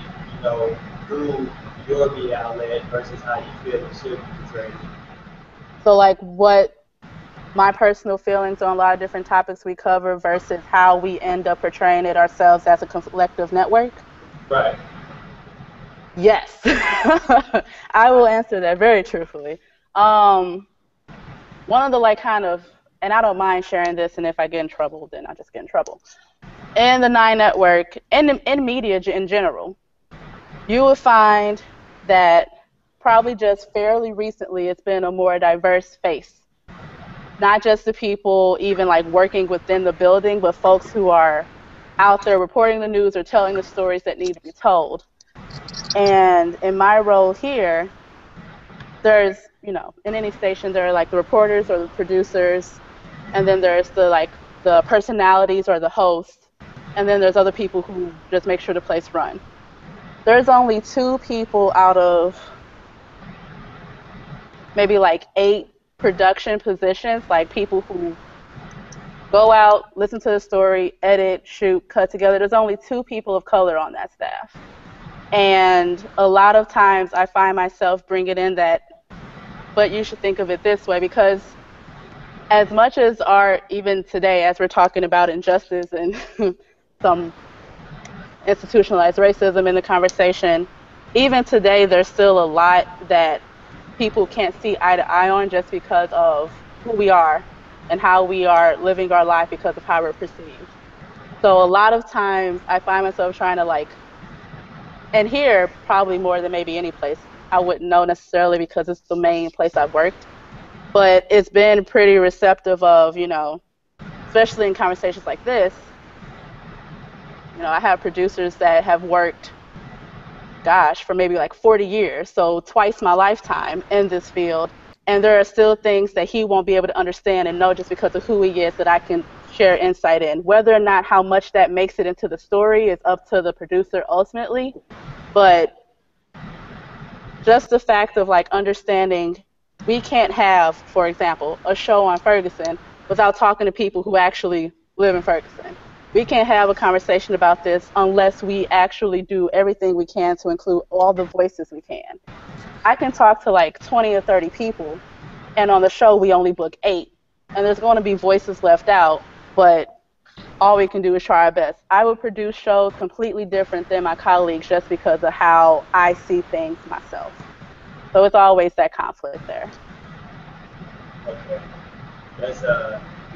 through your media outlet versus how you feel it should be portrayed? So like what my personal feelings on a lot of different topics we cover versus how we end up portraying it ourselves as a collective network? Right. Yes. I will answer that very truthfully. Um, One of the like kind of, and I don't mind sharing this, and if I get in trouble, then I just get in trouble. In the Nine Network, in media in general, you will find that probably just fairly recently it's been a more diverse face. Not just the people even like working within the building, but folks who are out there reporting the news or telling the stories that need to be told. And in my role here, there's, in any station, there are like the reporters or the producers, and then there's the like the personalities or the hosts, and then there's other people who just make sure the place run. There's only two people out of maybe like 8 production positions, like people who go out, listen to the story, edit, shoot, cut together. There's only 2 people of color on that staff. And a lot of times I find myself bringing in that, but you should think of it this way, because as much as art, even today, as we're talking about injustice and some institutionalized racism in the conversation, even today, there's still a lot that people can't see eye to eye on just because of who we are and how we are living our life because of how we're perceived. So a lot of times I find myself trying to like, and here probably more than maybe any place, I wouldn't know necessarily because it's the main place I've worked, but it's been pretty receptive of, especially in conversations like this, I have producers that have worked, gosh, for maybe like 40 years, so twice my lifetime in this field. And there are still things that he won't be able to understand and know just because of who he is that I can share insight in. Whether or not how much that makes it into the story is up to the producer ultimately. But just the fact of like understanding we can't have, for example, a show on Ferguson without talking to people who actually live in Ferguson. We can't have a conversation about this unless we actually do everything we can to include all the voices we can. I can talk to like 20 or 30 people, and on the show we only book 8, and there's going to be voices left out, but all we can do is try our best. I would produce shows completely different than my colleagues just because of how I see things myself. So it's always that conflict there. Okay. That's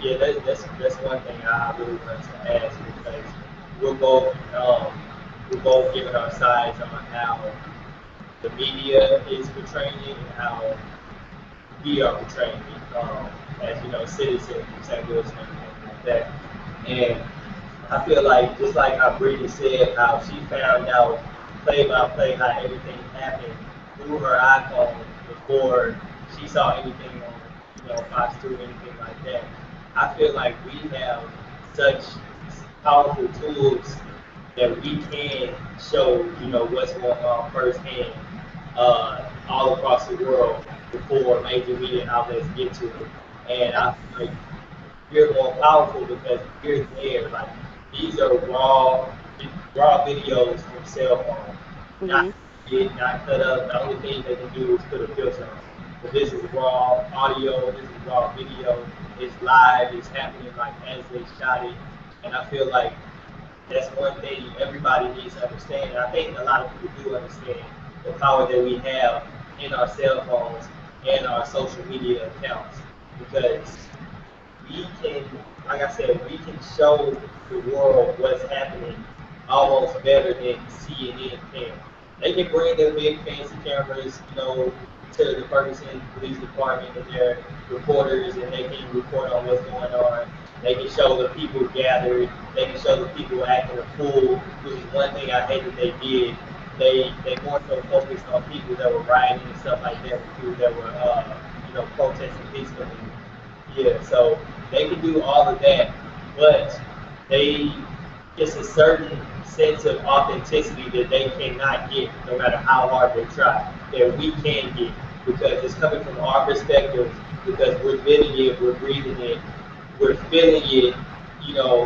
yeah, that's one thing I really wanted to ask because we're both um we're both giving our sides on how the media is portraying it and how we are portraying it as citizens of St. Louis and everything like that. And I feel like just like how Brittany said, how she found out play by play how everything happened through her iPhone before she saw anything on Fox 2 or anything like that. I feel like we have such powerful tools that we can show what's going on firsthand all across the world before major media outlets get to it. And I feel like you're more powerful because you're there. Like these are raw videos from cell phone, Hmm. not not cut up. The only thing they can do is put a filter on. But this is raw audio. This is raw video. It's live. It's happening like as they shot it. And I feel like that's one thing everybody needs to understand. And I think a lot of people do understand the power that we have in our cell phones and our social media accounts because we can, like I said, we can show the world what's happening almost better than CNN can. They can bring their big fancy cameras, to the Ferguson Police Department and their reporters, and they can report on what's going on. They can show the people gathered. They can show the people acting a fool, which is one thing I hate that they did. They more so focused on people that were rioting and stuff like that, people that were protesting peacefully. Yeah, so they can do all of that, but they it's a certain sense of authenticity that they cannot get no matter how hard they try. That we can get because it's coming from our perspective because we're living it, we're breathing it, we're feeling it,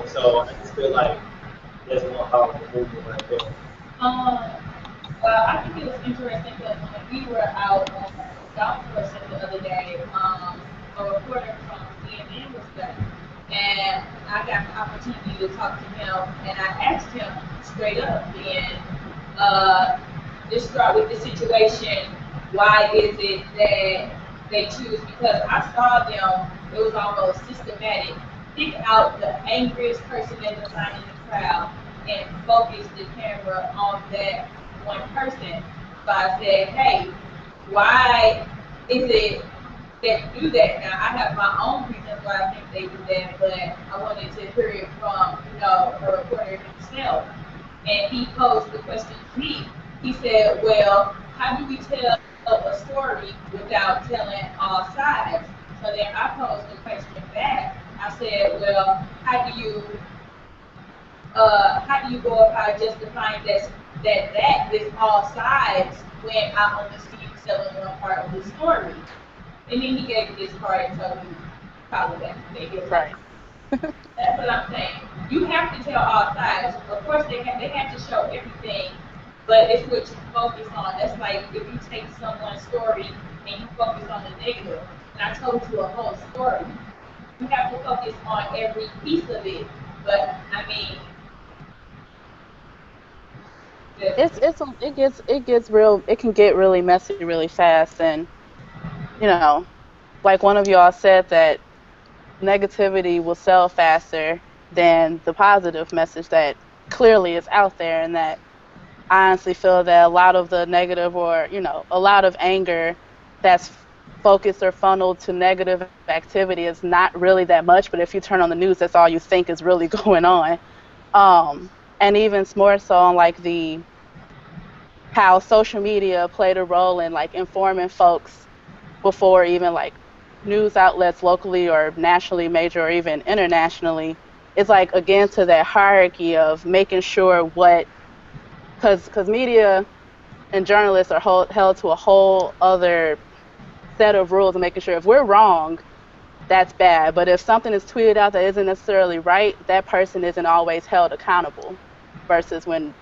so I just feel like there's one powerful movement right there. Um, I think it was interesting because when we were out on the golf course the other day, a reporter from CNN I got the opportunity to talk to him, and I asked him straight up, and just start with the situation. Why is it that they choose? Because I saw them, it was almost systematic. Pick out the angriest person in the sign in the crowd and focus the camera on that one person. So I said, hey, why is it that do that? Now I have my own reasons why I think they do that, but I wanted to hear it from, a reporter himself. And he posed the question to me. He said, well, how do we tell a story without telling all sides? So then I posed the question back. I said, well, how do you go about justifying that is all sides when I only see you telling one part of the story? And then he gave me this part and told me, follow that. Right. That's what I'm saying. You have to tell all sides. Of course, they have to show everything, but it's what you focus on. That's like if you take someone's story and you focus on the negative. And I told you a whole story. You have to focus on every piece of it. But I mean, It gets real. It can get really messy really fast, and you know, like one of y'all said that negativity will sell faster than the positive message that clearly is out there, and that I honestly feel that a lot of the negative, or a lot of anger that's focused or funneled to negative activity is not really that much, but if you turn on the news, that's all you think is really going on. And even more so on like the how social media played a role in like informing folks before even like news outlets locally or nationally major or even internationally. It's like again to that hierarchy of making sure what, because media and journalists are held to a whole other set of rules and making sure if we're wrong, that's bad. But if something is tweeted out that isn't necessarily right, that person isn't always held accountable. Versus when,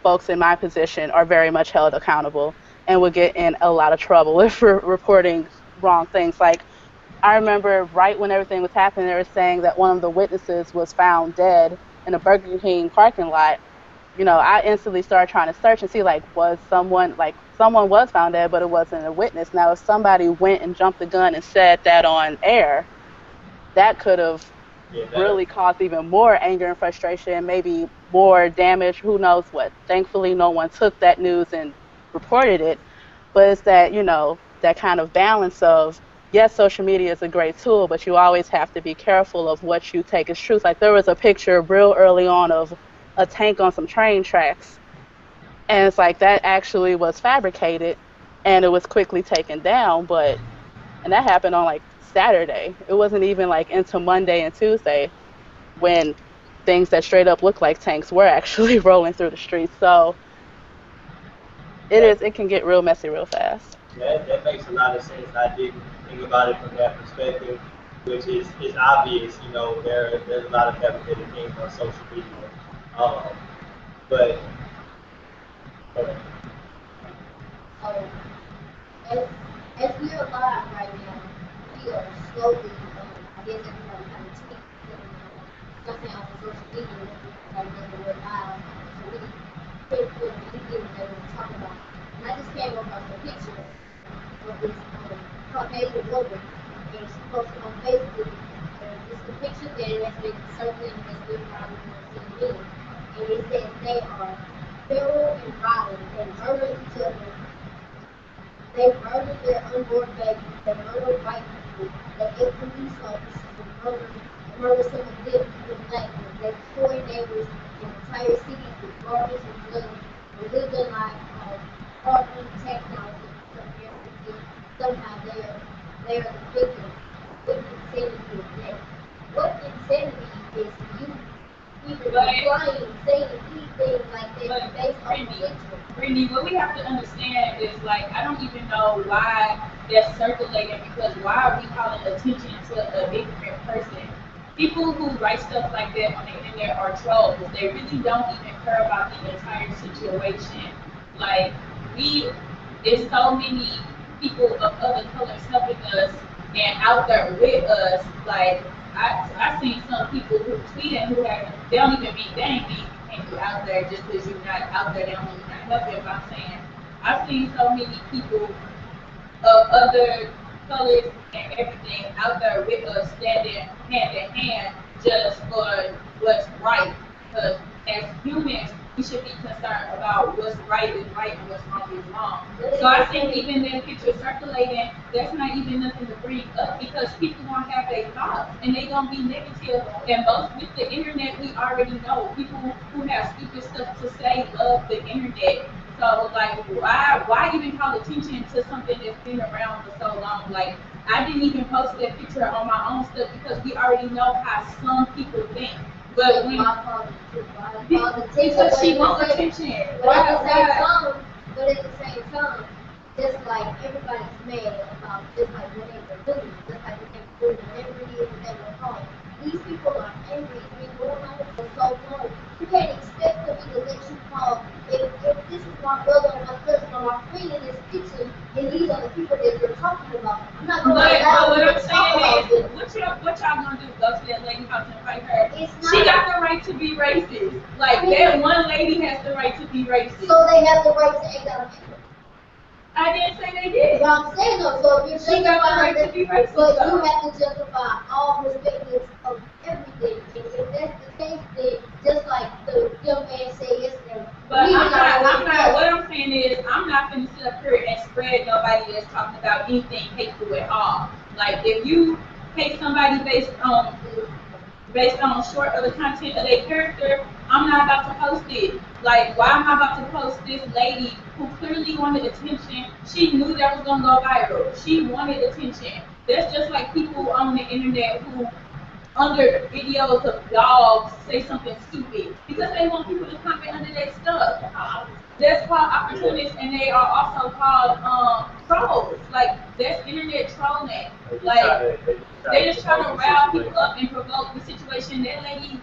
folks in my position are very much held accountable and would get in a lot of trouble if we're reporting wrong things. Like, I remember right when everything was happening, they were saying that one of the witnesses was found dead in a Burger King parking lot. I instantly started trying to search and see was someone was found dead, but it wasn't a witness. Now, if somebody went and jumped the gun and said that on air, that could have really caused even more anger and frustration, maybe more damage, who knows what. Thankfully, no one took that news and reported it. But it's that, that kind of balance of, yes, social media is a great tool, but you always have to be careful of what you take as truth. Like there was a picture real early on of a tank on some train tracks. And it's like that actually was fabricated and it was quickly taken down. And that happened on like Saturday. It wasn't even like into Monday and Tuesday when things that straight up look like tanks were actually rolling through the streets. So it can get real messy real fast. That makes a lot of sense. I didn't think about it from that perspective, which is obvious. There's a lot of fabricated things on social media. But So, as we are alive right now, we are slowly, I guess everybody kind of tweaks something on social media, like when we're live. So we put videos that we're talking about. And I just came across a picture of this Caucasian woman, and she posted on Facebook. It's the picture that's been circulating, that's been probably on CNN. And it says they are feral and violent and murder each other. They murdered their unborn babies. They murdered white people. They ate police officers and murdered some of them, even black ones. They destroyed neighbors in entire cities with garbage and blood. They lived their life harboring technology. Somehow they are the victim. What insanity is that? What insanity is you even applying, saying these things like that based on picture? Brittany, what we have to understand is I don't even know why they're circulating, because why are we calling attention to a ignorant person? People who write stuff like that on the internet are trolls. They really don't even care about the entire situation. There's so many people of other colors helping us and out there with us. Like I seen some people who tweeting who have they don't even be they ain't be you can't be out there just because you're not out there. They don't mean you're not helping. But I'm saying I've seen so many people of other colors and everything out there with us standing hand in hand just for what's right. Because as humans, we should be concerned about what's right is right and what's wrong is wrong. So I think even that picture circulating, that's not even nothing to bring up because people gonna have their thoughts and they gonna be negative. And most with the internet, we already know people who have stupid stuff to say love the internet. So like, why even call attention to something that's been around for so long? Like, I didn't even post that picture on my own stuff because we already know how some people think. But when because she wants attention. But at the same time, just like everybody's mad about just like when they were doing, just like when they were doing whatever it is that they were home. These people are angry. It's been going on for so long. You can't expect for me to let you call. If this is my brother or my cousin or my friend in this picture, and these are the people that you're talking about, I'm not going to allow what you I'm to talk about saying them. is, what y'all gonna do? Go to that lady house and fight her? She got the right to be racist. Like that one lady has the right to be racist. So they have the right to act out of anger. I didn't say they did. But I'm saying though, so if you're She got the right to be racist. but you have to justify all perspectives of everything. And if that's the case, then just like the young man said yesterday, But I'm not, what I'm saying is, I'm not going to sit up here and spread nobody that's talking about anything hateful at all. Like, if you hate somebody based on short of the content of their character, I'm not about to post it. Like, why am I about to post this lady who clearly wanted attention? She knew that was going to go viral. She wanted attention. That's just like people on the internet who under videos of dogs say something stupid because they want people to comment under their stuff. That's called opportunists, and they are also called trolls. Like that's internet trolling. Like they just try to rile people up and provoke the situation. That lady,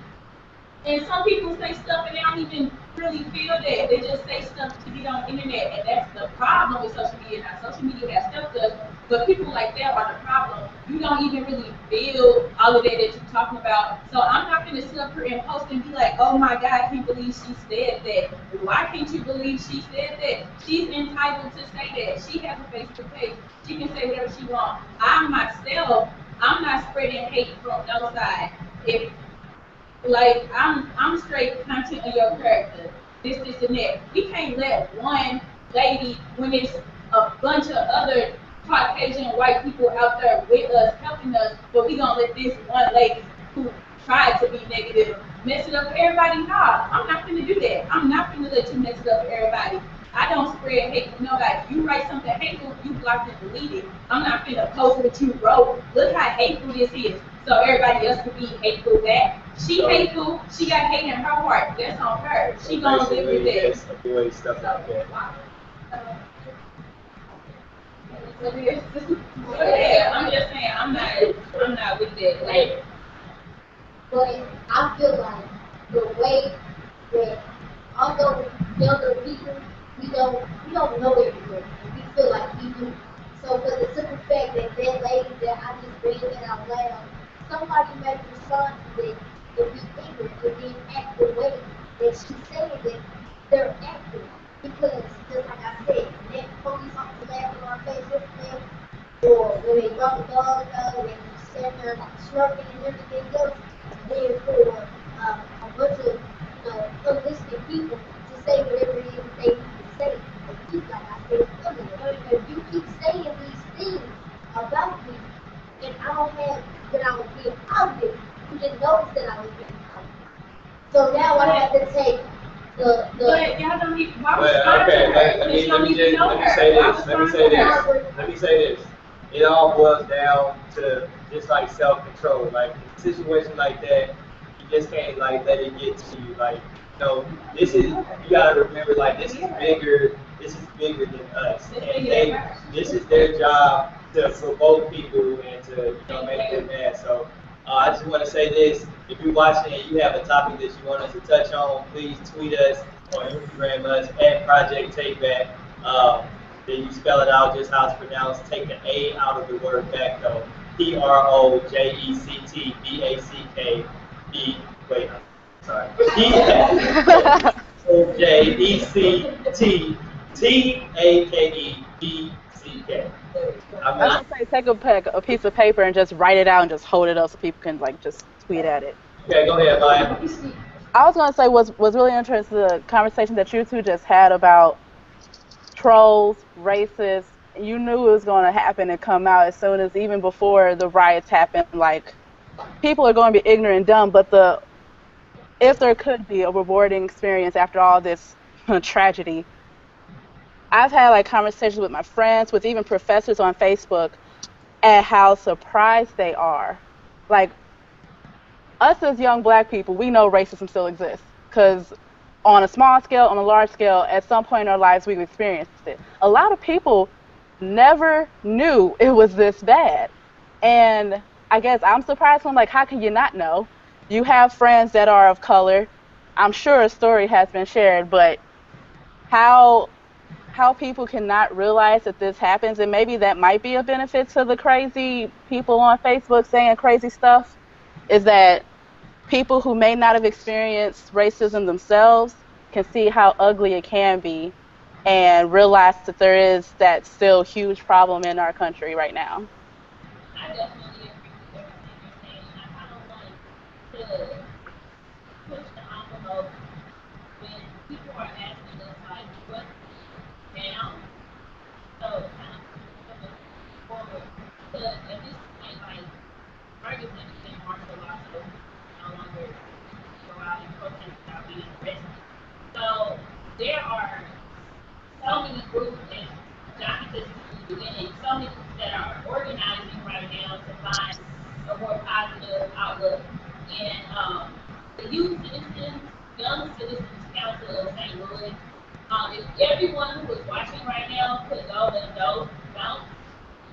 and some people say stuff and they don't even really feel that. They just say stuff to get on the internet, and that's the problem with social media. Now, social media has helped us, but people like that are the problem. You don't even really feel all of that you're talking about. So I'm not going to sit up here and post and be like, oh my God, I can't believe she said that. Why can't you believe she said that? She's entitled to say that. She has a Facebook page. She can say whatever she wants. I myself, I'm not spreading hate from no side. If like I'm straight content of your character. This, and that. We can't let one lady when it's a bunch of other Caucasian white people out there with us, helping us, but we gonna let this one lady who tried to be negative mess it up for everybody. Nah, I'm not gonna do that. I'm not gonna let you mess it up for everybody. I don't spread hate for nobody. You write something hateful, you block and delete it. I'm not gonna post what you wrote. Look how hateful this is. So everybody else could be hateful back. She hateful, she got hate in her heart. That's on her. She gonna live with that. Avoid stuff like that. Yeah, I'm just saying I'm not with that. Like, but I feel like the way that although younger people we don't know everything. We feel like we do. So for the simple fact that that lady that I just read that out loud, somebody may respond to that and be ignorant and then act the way that she said that they're acting. Because just like I said, that police officer laughing on our face yesterday, or when they brought the dogs out and they sat there like smirking and everything else, then for a bunch of unlistening people to say whatever it is that they need to say. And keep, like I said earlier, if you keep saying these things about me, and I don't have that I was being positive, you didn't notice that I was being positive. So now I have to take the but y'all don't need. Why okay, let me say this. It all boils down to just like self-control. Like in a situation like that, you just can't like let it get to you. Like, this is, you gotta remember, like, this is bigger than us. And this is their job to provoke people and to make them mad. So I just want to say this: if you're watching and you have a topic that you want us to touch on, please tweet us or Instagram us at Project Takeback. Then you spell it out just how it's pronounced. Take the A out of the word back though. PROJECTBACK wait, I'm sorry. PROJECTTAKEBCK. I I mean, was gonna say take a piece of paper and just write it out and just hold it up so people can like just tweet at it. okay, go ahead, Maya. I was gonna say was really interesting the conversation that you two just had about trolls, racists. You knew it was gonna happen and come out as soon as even before the riots happened. Like people are going to be ignorant and dumb, but the if there could be a rewarding experience after all this tragedy, I've had like conversations with my friends, with even professors on Facebook, at how surprised they are. Like us as young black people, we know racism still exists because on a small scale, on a large scale, at some point in our lives, we've experienced it. A lot of people never knew it was this bad. And I guess I'm surprised. I'm like, how can you not know? You have friends that are of color. I'm sure a story has been shared, but how people cannot realize that this happens, and maybe that might be a benefit to the crazy people on Facebook saying crazy stuff, is that people who may not have experienced racism themselves can see how ugly it can be and realize that there is that still huge problem in our country right now. I definitely agree with everything you're saying. I kind of want to push the envelope when people are asking us like, what now? So kind of push forward. Because at this point, like Ferguson has been martial law, so we no longer go out and protest without being arrested. So there are so many groups, and Johnny says in the beginning, so many groups that are organizing right now to find a more positive outlook. And the Youth Citizens, Young Citizens Council of St. Louis, if everyone who is watching right now could go to don't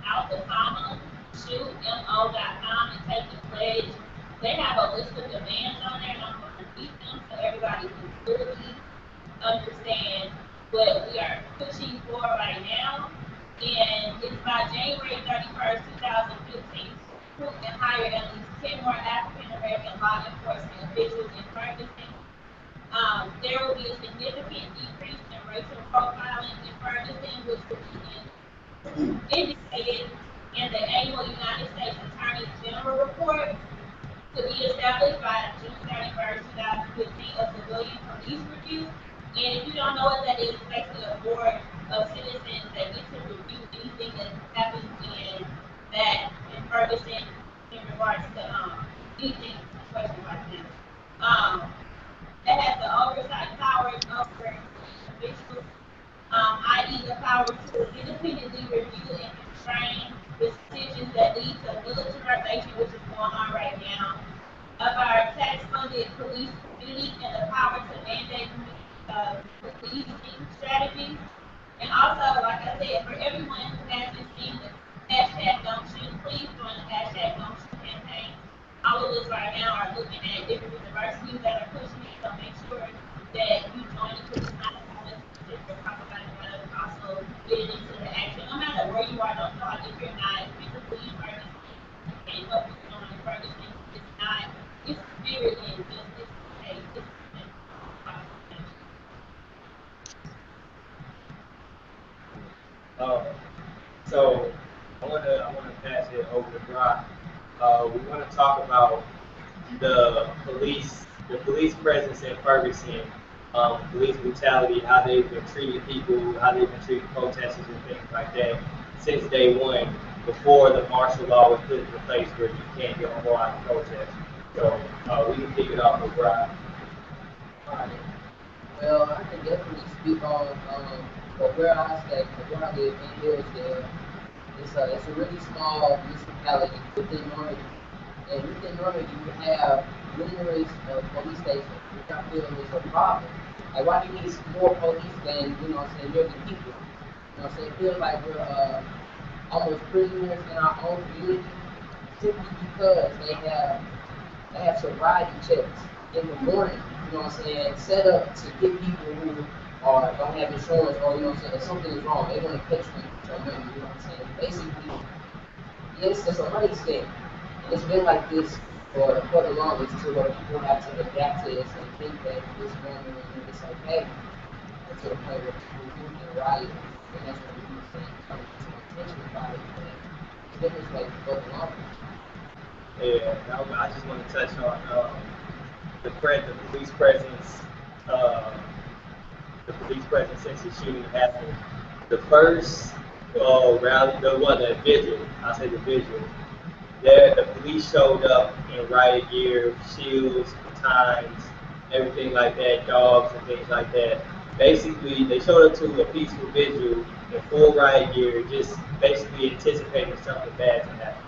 out the comma, shootmo.com and take the pledge. They have a list of demands on there, and I'm going to read them so everybody can clearly understand what we are pushing for right now. And it's by January 31st, 2015, recruit and hire at least 10 more African American law enforcement officials in Ferguson. There will be a significant decrease in racial profiling in Ferguson, which will be indicated in the annual United States Attorney General report to be established by June 31st, 2015, a civilian police review. And if you don't know what that is, it's basically a board of citizens that get to review anything that happens in that in Ferguson in regards to anything situation like this. Um, that has the oversight powers over officials, i.e. the power to independently review and constrain decisions that lead to militarization, which is going on right now, of our tax-funded police community and the power to mandate policing strategies. And also, like I said, for everyone who hasn't seen the hashtag Don't Shoot, please join the hashtag Don't Shoot campaign. All of us right now are looking at different universities that are pushing it, so make sure that you join it because it's not a college if you're talking about it, but also get into the action. No matter where you are, don't feel like if you're not physically in Ferguson, you can't help what's going on in Ferguson. It's not, it's bigger than just this case. It's Uh, so I wanna pass it over to Brock. We want to talk about the police presence in Ferguson, police brutality, how they've been treating people, how they've been treating protesters and things like that since day one, before the martial law was put into place where you can't go out and protest. So we can kick it off with Brock. Alright. Well, I can definitely speak on where I stay, where I live in Hillsdale. It's a really small municipality within Normandy. And within Normandy, you have numerous police stations, which I feel is a problem. Like, why do you need more police than, million people? I'm saying? It feels like we're almost prisoners in our own community simply because they have sobriety checks in the morning, set up to get people who don't have insurance or if something is wrong, they want to catch you for money, Basically, It's just a money thing. And it's been like this for the longest to where people have to adapt to this and think that it's normal and it's okay to the point where people do get riot. And that's what people saying, trying to get some attention about it. But it's been this way for the longest. Yeah, I just want to touch on the police presence, uh, the police presence since the shooting happened. The first rally, the vigil, I say the vigil. There, the police showed up in riot gear, shields, batons, everything like that, dogs and things like that. Basically, they showed up to a peaceful vigil in full riot gear, just basically anticipating something bad to happen.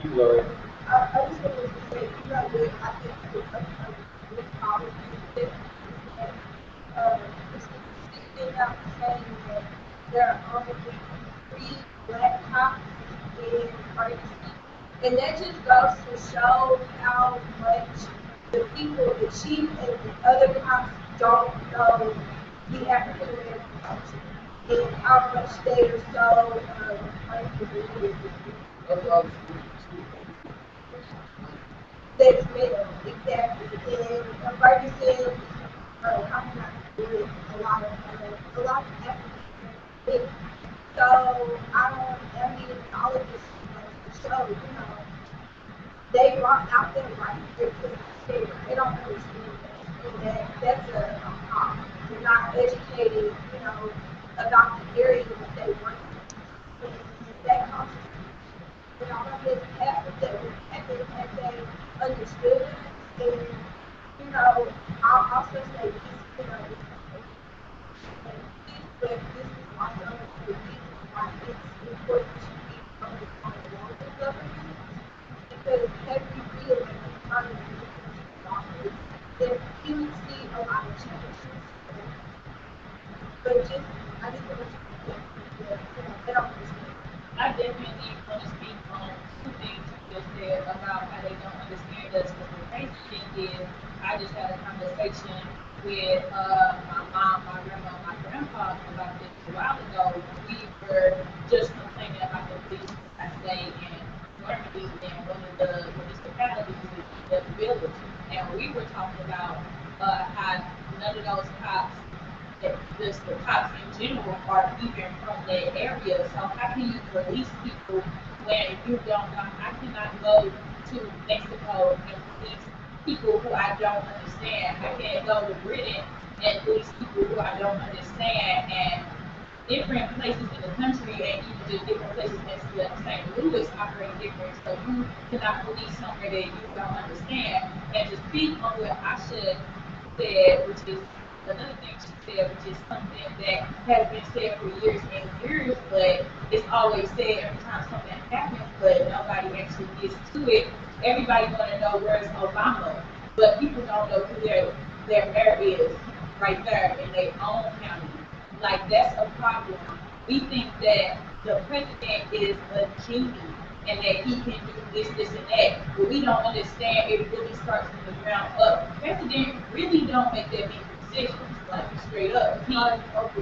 People are I just wanted to say, you know, what I think a good policy is that it's sitting out saying that there are only 3 black cops in Ferguson. And that just goes to show how much the people, the chief and the other cops don't know the African American culture and how much they are so unfamiliar with it. That's middle, exactly. And Ferguson, I'm not doing a lot of African American. So I mean, all of this goes to show, you know, they walk out there right because they don't understand that. And that's a problem. They're not educated, you know, about the area that they work in. And that causes and all of this happened that would happen had they understood us. And, you know, I'll also say this, you know, but this is also the reason why it's important to be on the local government because every year when we come into office, there you would see a lot of changes. But just, I just want to that, you know, they don't understand. I definitely want to speak on two things you just said about how they don't understand us. Because the crazy thing is, I just had a conversation with my mom, my grandma, my grandpa about this a while ago. We were just complaining about the police I stayed in Normandy in one of the municipalities in the village. And we were talking about how none of those cops just the cops in general are even from that area. So how can you police people when you don't know? I cannot go to Mexico and police people who I don't understand. I can't go to Britain and police people who I don't understand. And different places in the country and even just different places in St. Louis operate different. So you cannot police somewhere that you don't understand. And to speak on what Asha said, which is another thing she said, which is something that has been said for years and years, but it's always said every time something happens, but nobody actually gets to it. Everybody want to know where's Obama, but people don't know who their mayor is right there in their own county. Like that's a problem. We think that the president is a genie and that he can do this, and that. But we don't understand it really starts from the ground up. The president really don't make that many decisions, like straight up. He,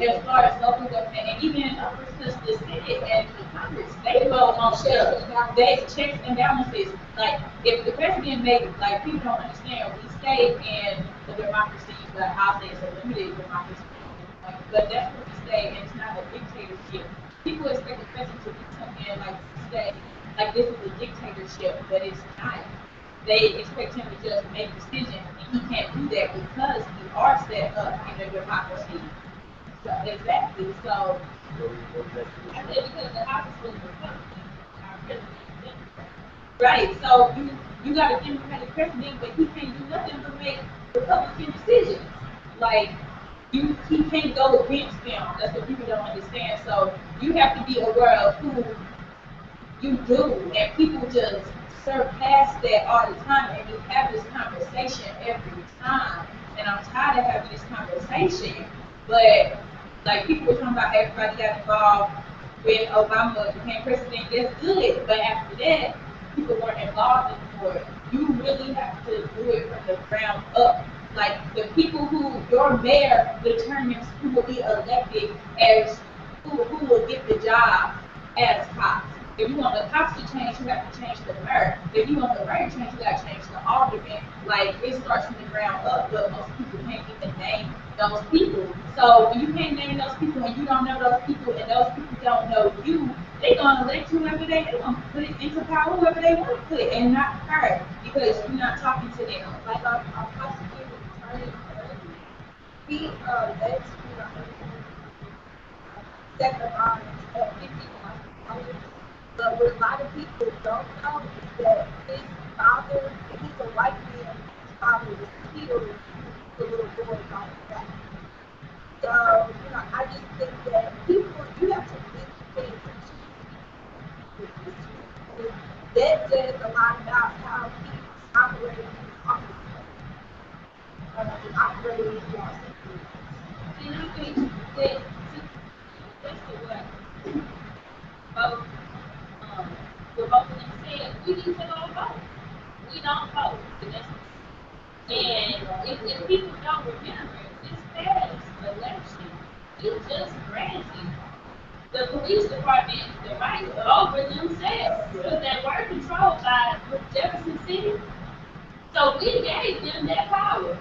as far as local government and even upper the Senate and the Congress, they vote on stuff. They checks and balances. Like if the president made like people don't understand, we stay in a democracy, but I'll say it's a limited democracy. But that's what we say, and it's not a dictatorship. People expect the president to do something like say, like this is a dictatorship, but it's not. They expect him to just make decisions, and he can't do that because we are set up in a democracy. So exactly. So I said because the House is full of Republicans, our president is Democrat. Right. So you got a Democratic president, but he can't do nothing but make Republican decisions. Like he can't go against them. That's what people don't understand. So you have to be aware of who you do, and people just surpass that all the time, and we have this conversation every time. And I'm tired of having this conversation, but like people were talking about everybody got involved when Obama became president. That's good, but after that, people weren't involved anymore. You really have to do it from the ground up. Like the people who your mayor determines who will be elected as who will get the job as cops. If you want the cops to change, you have to change the mayor. If you want the mayor to change, you got to change the alderman. Like, it starts from the ground up, but most people can't even name those people. So when you can't name those people and you don't know those people and those people don't know you, they're going to elect you whoever they're going to put it into power, whoever they want to put it, and not her, because you're not talking to them. Like our prosecutor attorney, he lets second line 50 dollars. But what a lot of people don't know is that his father, he's a white man, his father was killed the little boy on the back. So, I just think that people, you have to really pay attention to this. That says a lot about how he's operating in his office. Operating in his office. And I think that that's the way both what both of them said, we need to go vote. We don't vote. And if people don't remember, this past election, it just granted the police department the right over themselves because they were controlled by Jefferson City. So we gave them that power.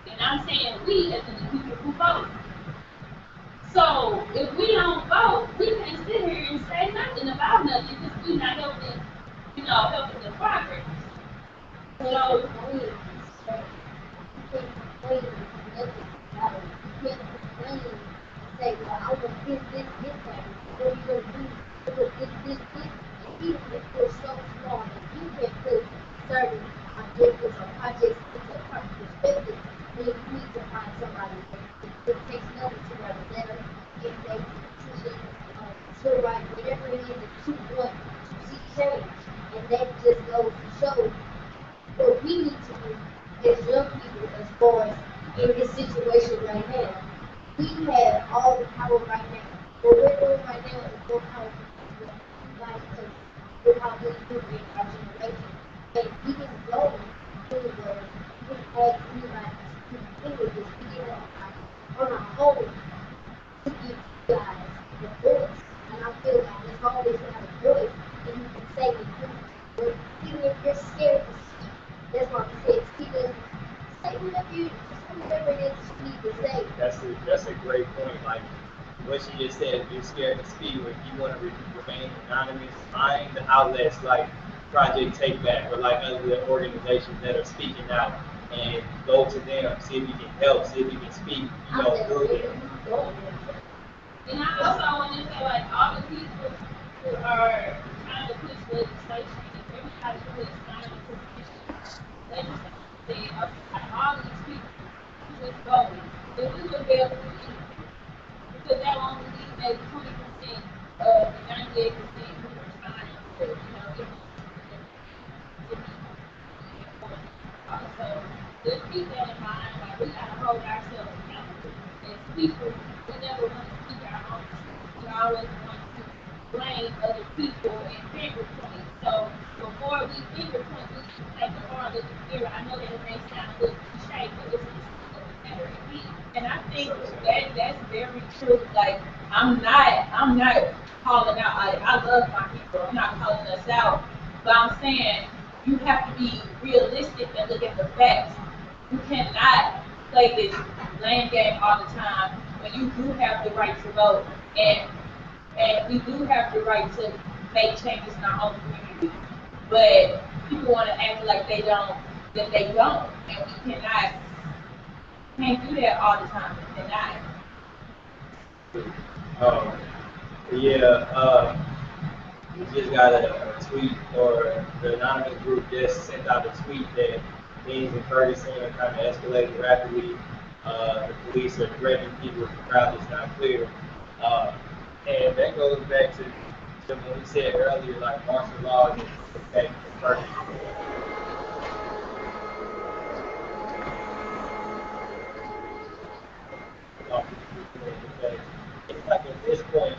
And I'm saying we as in the people who vote. So if we don't vote, we can't sit here and say nothing about nothing because we're not helping, helping the progress. So Say, well, I want this happened. What are you going to do? Because this. And even if you're so small that you can put certain objectives or projects into a proper perspective, then you need to find somebody that takes money to write a letter and they to write whatever it is that you want to see change. And that just goes to show what we need to do as young people as far as in this situation right now. We have all the power right now. What we're doing right now is more powerful than like us. We're not really doing it in our generation. And we can go anywhere. We can ask anybody to do this. We can on our own to give you guys the voice. And I feel like as long as you have a voice, then you can say the truth. But even if you're scared to speak, that's why we say speak up. Say whatever it is you need to say. That's a great point. Like what she just said, if you're scared to speak or if you want to remain anonymous, find the outlets like Project Take Back or like other organizations that are speaking out and go to them, see if you can help, see if you can speak, through them. And I also want to say, like, all the people who are trying to push legislation, if everybody who is signing the petition, legislation, all these people who is voting, then we would be able to do anything. Because that will only leave maybe 20% of the 98% who are signing for, so just keep that in mind. Like we gotta hold ourselves accountable as people. We never want to speak our own truth. We always want to blame other people and finger point. So before we finger point, we should take a hard look at the mirror. I know that it may sound a little cliche, but it's just never be. And I think that's very true. Like I'm not calling out. I love my people. I'm not calling us out, but I'm saying you have to be realistic and look at the facts. You cannot play this blame game all the time when you do have the right to vote and we do have the right to make changes in our own community. But people want to act like they don't, and we can't do that all the time. We cannot. We just got a tweet, or the anonymous group just sent out a tweet that things in Ferguson are kind of escalating rapidly. The police are threatening people if the crowd is not clear. And that goes back to what we said earlier, like martial law is effect in Ferguson. It's like at this point,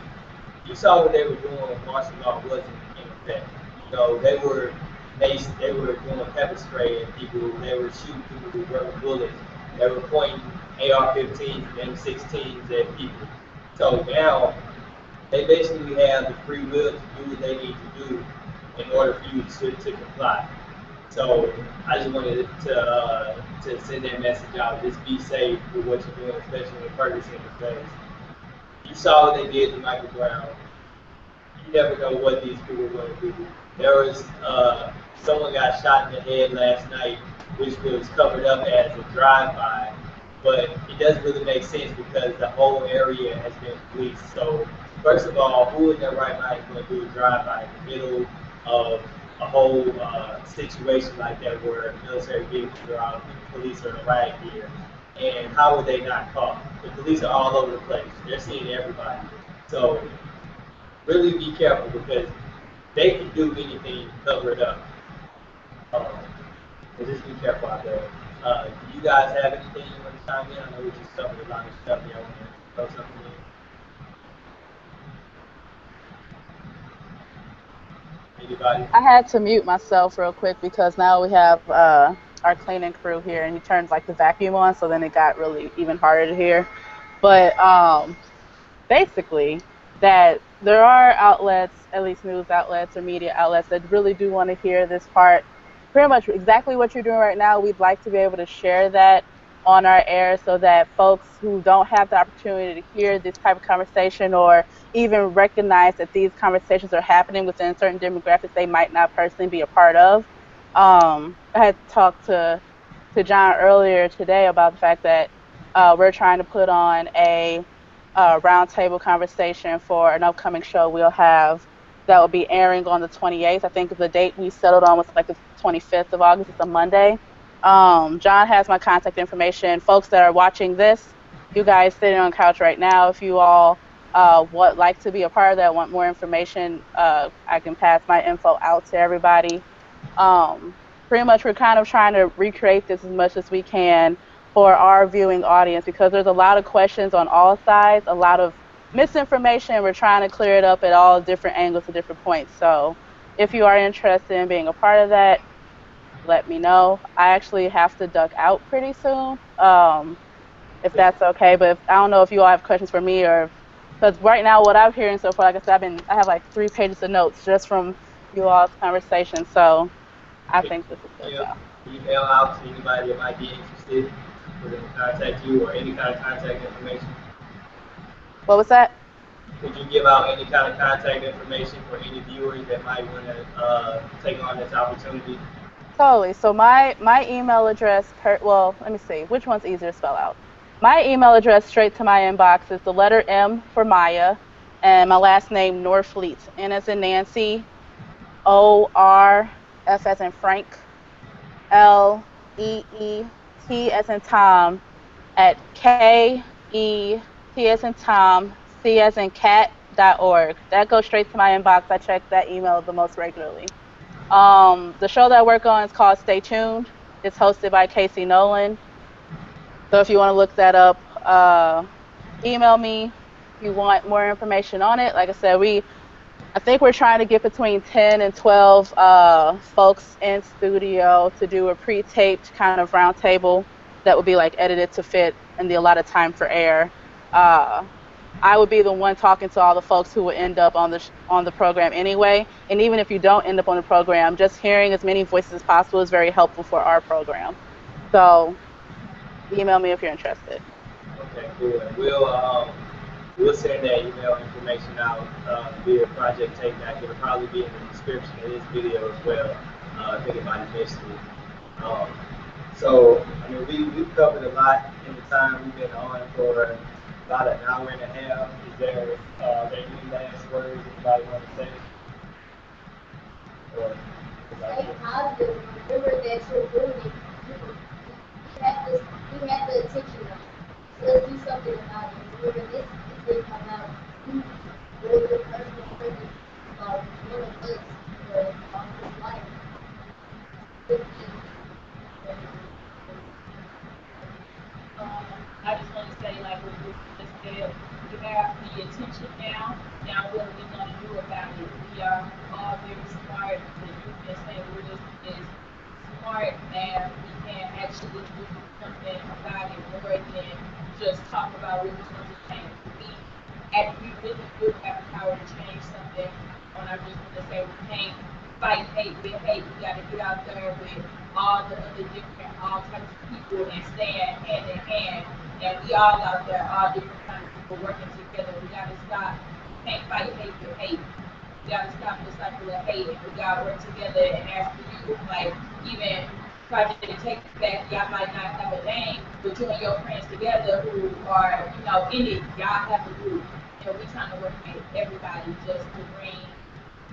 you saw what they were doing when martial law wasn't in effect. They were doing pepper spray and people. They were shooting people with rubber bullets. They were pointing AR-15s and M16s at people. So now they basically have the free will to do what they need to do in order for you to comply. So I just wanted to send that message out. Just be safe with what you're doing, especially when Ferguson, because you saw what they did to Michael Brown. You never know what these people are going to do. There was someone got shot in the head last night, which was covered up as a drive-by, but it doesn't really make sense because the whole area has been policed. So first of all, who in their right mind is going to do a drive-by in the middle of a whole situation like that where military vehicles are out, police are in riot gear, and how would they not caught? The police are all over the place. They're seeing everybody. So really be careful because they can do anything to cover it up. Um, so just be careful out there. Do you guys have anything you want to chime in? I know we just covered a lot of stuff. Y'all want to throw something in? Anybody? I had to mute myself real quick because now we have our cleaning crew here, and he turned like the vacuum on, so then it got really even harder to hear. But basically, that there are outlets, at least news outlets or media outlets, that really do want to hear this part. Pretty much exactly what you're doing right now. We'd like to be able to share that on our air so that folks who don't have the opportunity to hear this type of conversation or even recognize that these conversations are happening within certain demographics they might not personally be a part of. I had talked to John earlier today about the fact that we're trying to put on a roundtable conversation for an upcoming show we'll have that will be airing on the 28th. I think the date we settled on was like the 25th of August. It's a Monday. John has my contact information. Folks that are watching this, you guys sitting on the couch right now, if you all would like to be a part of that, want more information, I can pass my info out to everybody. Pretty much we're kind of trying to recreate this as much as we can for our viewing audience because there's a lot of questions on all sides, a lot of misinformation. We're trying to clear it up at all different angles and different points. So if you are interested in being a part of that, let me know. I actually have to duck out pretty soon, if that's okay. But I don't know if you all have questions for me or because right now what I'm hearing so far, like I said, I have like 3 pages of notes just from you all's conversation. So I think this is good. Yeah. Email out to anybody that might be interested for them to contact you or any kind of contact information. What was that? Could you give out any kind of contact information for any viewers that might want to take on this opportunity? Totally. So my email address, well, let me see. Which one's easier to spell out? My email address straight to my inbox is the letter M for Maya and my last name, Norfleet. N as in Nancy, O-R, F as in Frank, L-E-E-T as in Tom, at K-E-T as in Tom, C as in cat.org. That goes straight to my inbox. I check that email the most regularly. The show that I work on is called Stay Tuned. It's hosted by Casey Nolan. So if you want to look that up, email me if you want more information on it. Like I said, I think we're trying to get between 10 and 12 folks in studio to do a pre-taped kind of roundtable that would be like edited to fit in the allotted time for air. I would be the one talking to all the folks who would end up on the program anyway. And even if you don't end up on the program, just hearing as many voices as possible is very helpful for our program. So email me if you're interested. Okay, cool. And we'll send that email information out via Project Take Back. It'll probably be in the description of this video as well. If anybody missed it. So I mean, we've covered a lot in the time we've been on for about an hour and a half. Is there any last words anybody want to say? Or Stay positive. Remember that you're doing it. We have the attention now. So let's do something about it. Remember this didn't come out. Really good personal opinion about one of us or about his life. I just want to say, like what you just said, we have the attention now. Now, what are we going to do about it? We are all very smart. The youth in St. Louis is smart, and we can actually do something about it more than just talk about what we want to change. We we really do have the power to change something on our just want to say we can't fight hate with hate. We got to get out there with all the other different, all types of people and stand hand in hand. And we all out there, all different kinds of people working together. We got to stop. We can't fight hate with hate. We got to stop the cycle of hate. And we got to work together. And as for you, like even Project Take Back, y'all might not have a name, but you and your friends together who are, in it, y'all have a group. We trying to work with everybody just to bring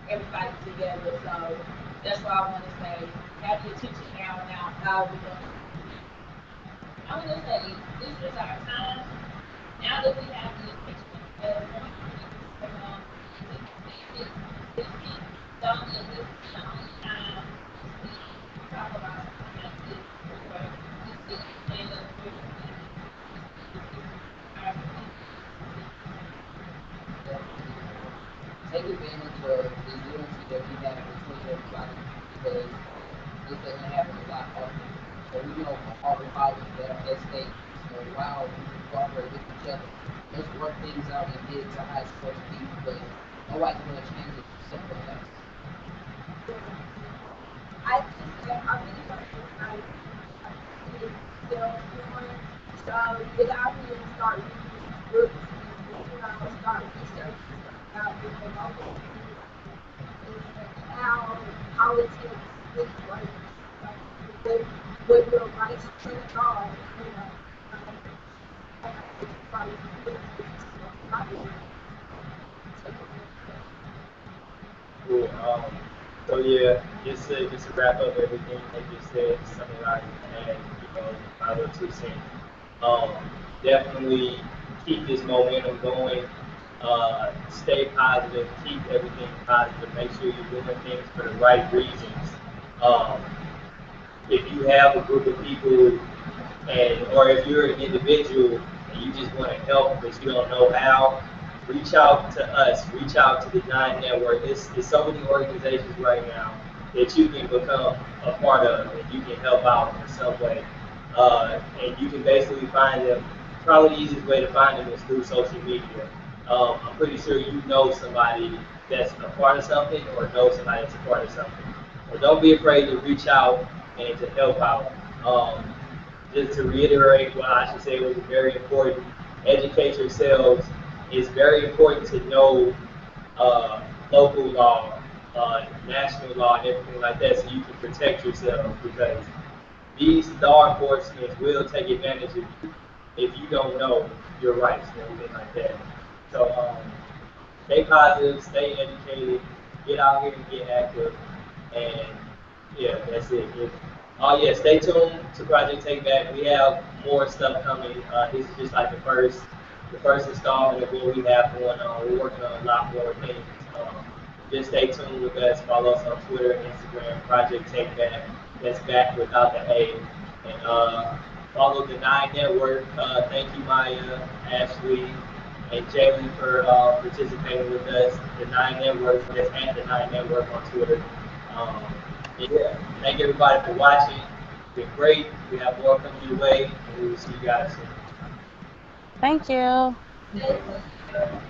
everybody together. So that's why I want to say, have the attention now, how we doing? I want to say, this is our time. Now that we have the attention of this is the only time we talk about something like this, where we still stand up for take advantage of the unity that we have between everybody because this doesn't happen a lot often. So we know from all the problems that are at stake. So while we cooperate with each other, let's work things out and get to how it's supposed to be because nobody's going to change it except for us. I really want everybody to get get out here and start reading books and start researching about the local and how politics really works, like what your rights truly are, probably Cool. So yeah, just to wrap up everything they just said, summarize and my little 2 cents. Um, Definitely keep this momentum going. Stay positive. Keep everything positive. Make sure you're doing things for the right reasons. Um, if you have a group of people or if you're an individual and you just want to help but you don't know how, reach out to us, reach out to the Nine Network. It's so many organizations right now that you can become a part of and you can help out in some way. And you can basically find them. Probably the easiest way to find them is through social media. I'm pretty sure you know somebody that's a part of something or know somebody that's a part of something. So don't be afraid to reach out and to help out. Just to reiterate what I should say was very important, educate yourselves. It's very important to know local law, national law, and everything like that so you can protect yourselves because these law enforcement will take advantage of you if you don't know your rights and everything like that. So stay positive, stay educated, get out here and get active, and yeah, that's it. Oh yeah, stay tuned to Project Take Back. We have more stuff coming. This is just like the first installment of what we have going on. We're working on a lot more things. Just stay tuned with us. Follow us on Twitter and Instagram. Project Take Back. That's back without the A. And follow the Nine Network. Thank you, Maya, Ashley, and Jalen for participating with us. The Nine Network. That's at the Nine Network on Twitter. Um, yeah, thank everybody for watching. It's been great. We have more coming your way, and we will see you guys soon. Thank you. Thank you.